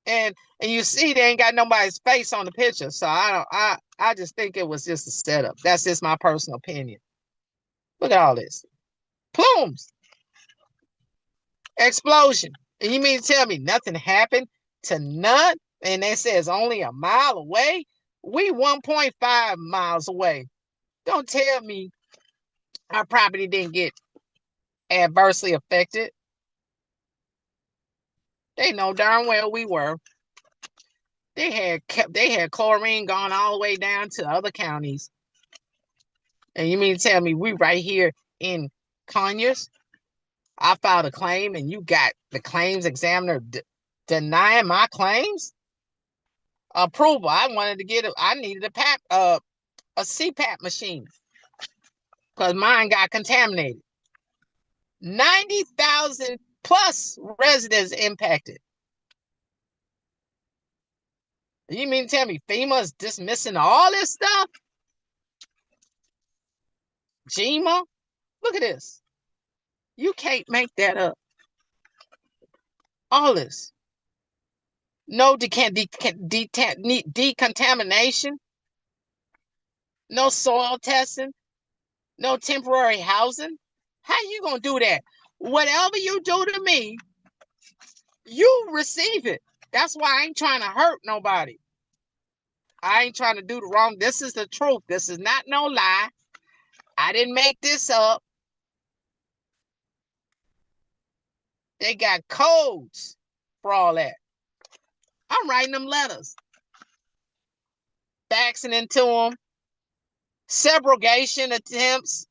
And you see they ain't got nobody's face on the picture. So I just think it was just a setup. That's just my personal opinion. Look at all this. Plumes. Explosion. And you mean to tell me nothing happened to none? And they say it's only a mile away? We 1.5 miles away. Don't tell me our property didn't get adversely affected. They know darn well we were. They had chlorine gone all the way down to other counties. And you mean to tell me we right here in Conyers? I filed a claim and you got the claims examiner denying my claims? Approval. I needed a CPAP machine because mine got contaminated. 90,000 plus residents impacted. You mean to tell me FEMA's dismissing all this stuff? GEMA? Look at this. You can't make that up. All this. No decontamination. No soil testing. No temporary housing. How you gonna do that? Whatever you do to me, you receive it. That's why I ain't trying to hurt nobody. I ain't trying to do the wrong. This is the truth. This is not no lie. I didn't make this up. They got codes for all that. I'm writing them letters, faxing into them, subrogation attempts.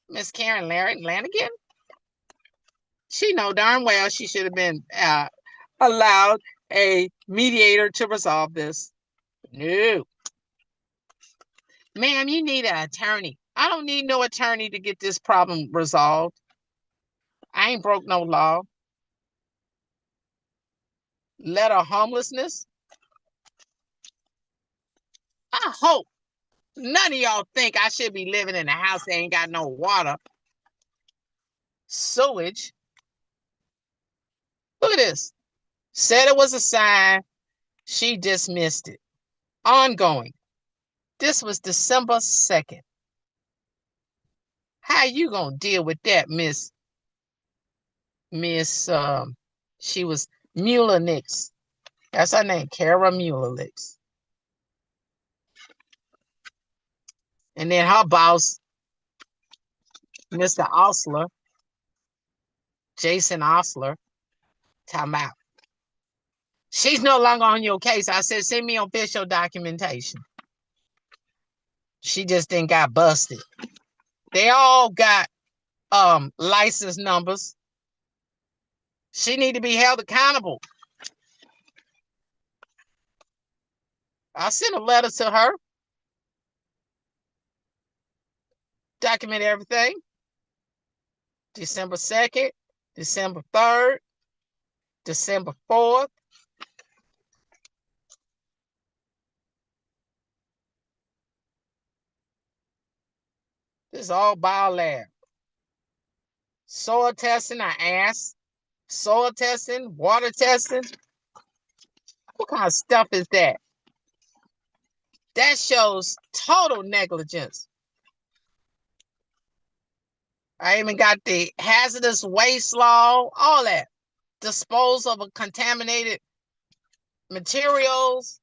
Miss Karen Lanigan, she know darn well she should have been allowed a mediator to resolve this. No. Ma'am, you need an attorney. I don't need no attorney to get this problem resolved. I ain't broke no law. Letter of homelessness. I hope none of y'all think I should be living in a house that ain't got no water. Sewage. Look at this. Said it was a sign. She dismissed it. Ongoing. This was December 2nd. How you gonna deal with that, Miss, she was Mueller Nix. That's her name, Kara Mueller Nix. And then her boss, Mr. Osler, Jason Osler, time out. She's no longer on your case. I said, send me official documentation. She just didn't got busted. They all got license numbers. She need to be held accountable. I sent a letter to her. Document everything. December 2nd, December 3rd, December 4th. This is all biolab. Soil testing, I asked. Soil testing, water testing. What kind of stuff is that? That shows total negligence. I even got the hazardous waste law, all that. Dispose of contaminated materials.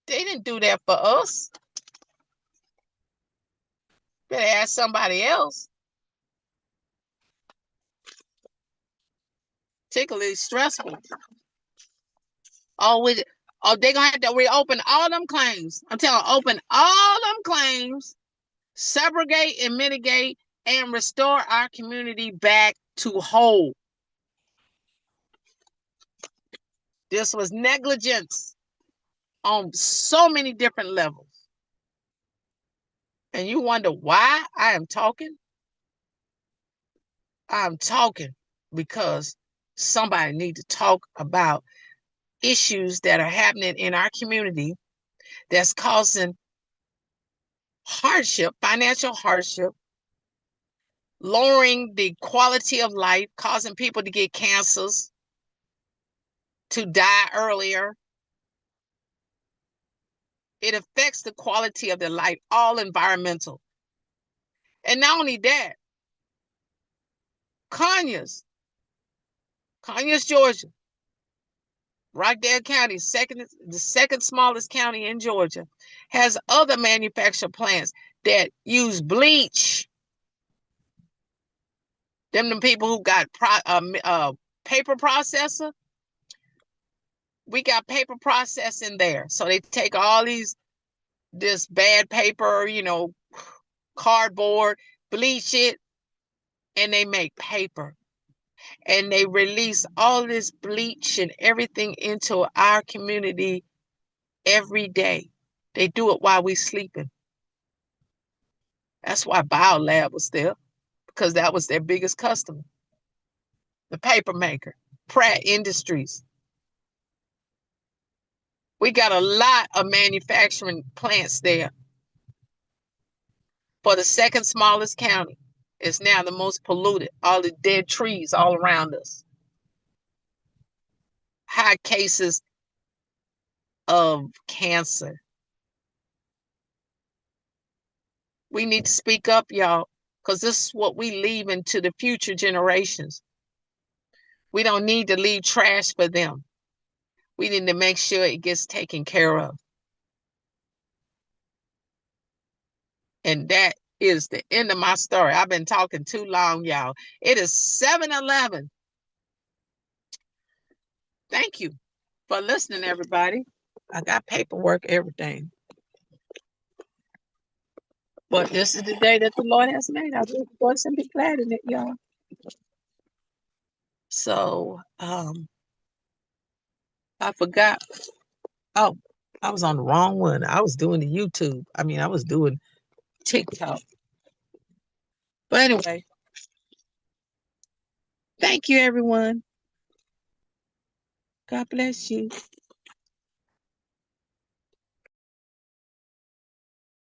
They didn't do that for us. Better ask somebody else. Particularly stressful. Oh, they're gonna have to reopen all them claims. I'm telling you, open all them claims, subrogate and mitigate, and restore our community back to whole. This was negligence on so many different levels. And you wonder why I am talking? I'm talking because somebody needs to talk about issues that are happening in our community that's causing hardship, financial hardship, lowering the quality of life, causing people to get cancers, to die earlier. It affects the quality of their life, all environmental. And not only that, Conyers, Georgia, Rockdale County, the second smallest county in Georgia, has other manufactured plants that use bleach. The people who got paper processor, we got paper processing there. So they take all this bad paper, cardboard, bleach it, and they make paper. And they release all this bleach and everything into our community every day. They do it while we sleeping. That's why BioLab was there, because that was their biggest customer. The paper maker, Pratt Industries. We got a lot of manufacturing plants there. For the second smallest county, it's now the most polluted. All the dead trees all around us. High cases of cancer. We need to speak up, y'all, because this is what we leave into the future generations. We don't need to leave trash for them. We need to make sure it gets taken care of. And that is the end of my story. I've been talking too long, y'all. It is 7:11. Thank you for listening, everybody. I got paperwork, everything. But this is the day that the Lord has made. I will rejoice and be glad in it, y'all. So I forgot. Oh, I was on the wrong one. I was doing the YouTube. I was doing TikTok. But anyway, thank you, everyone. God bless you.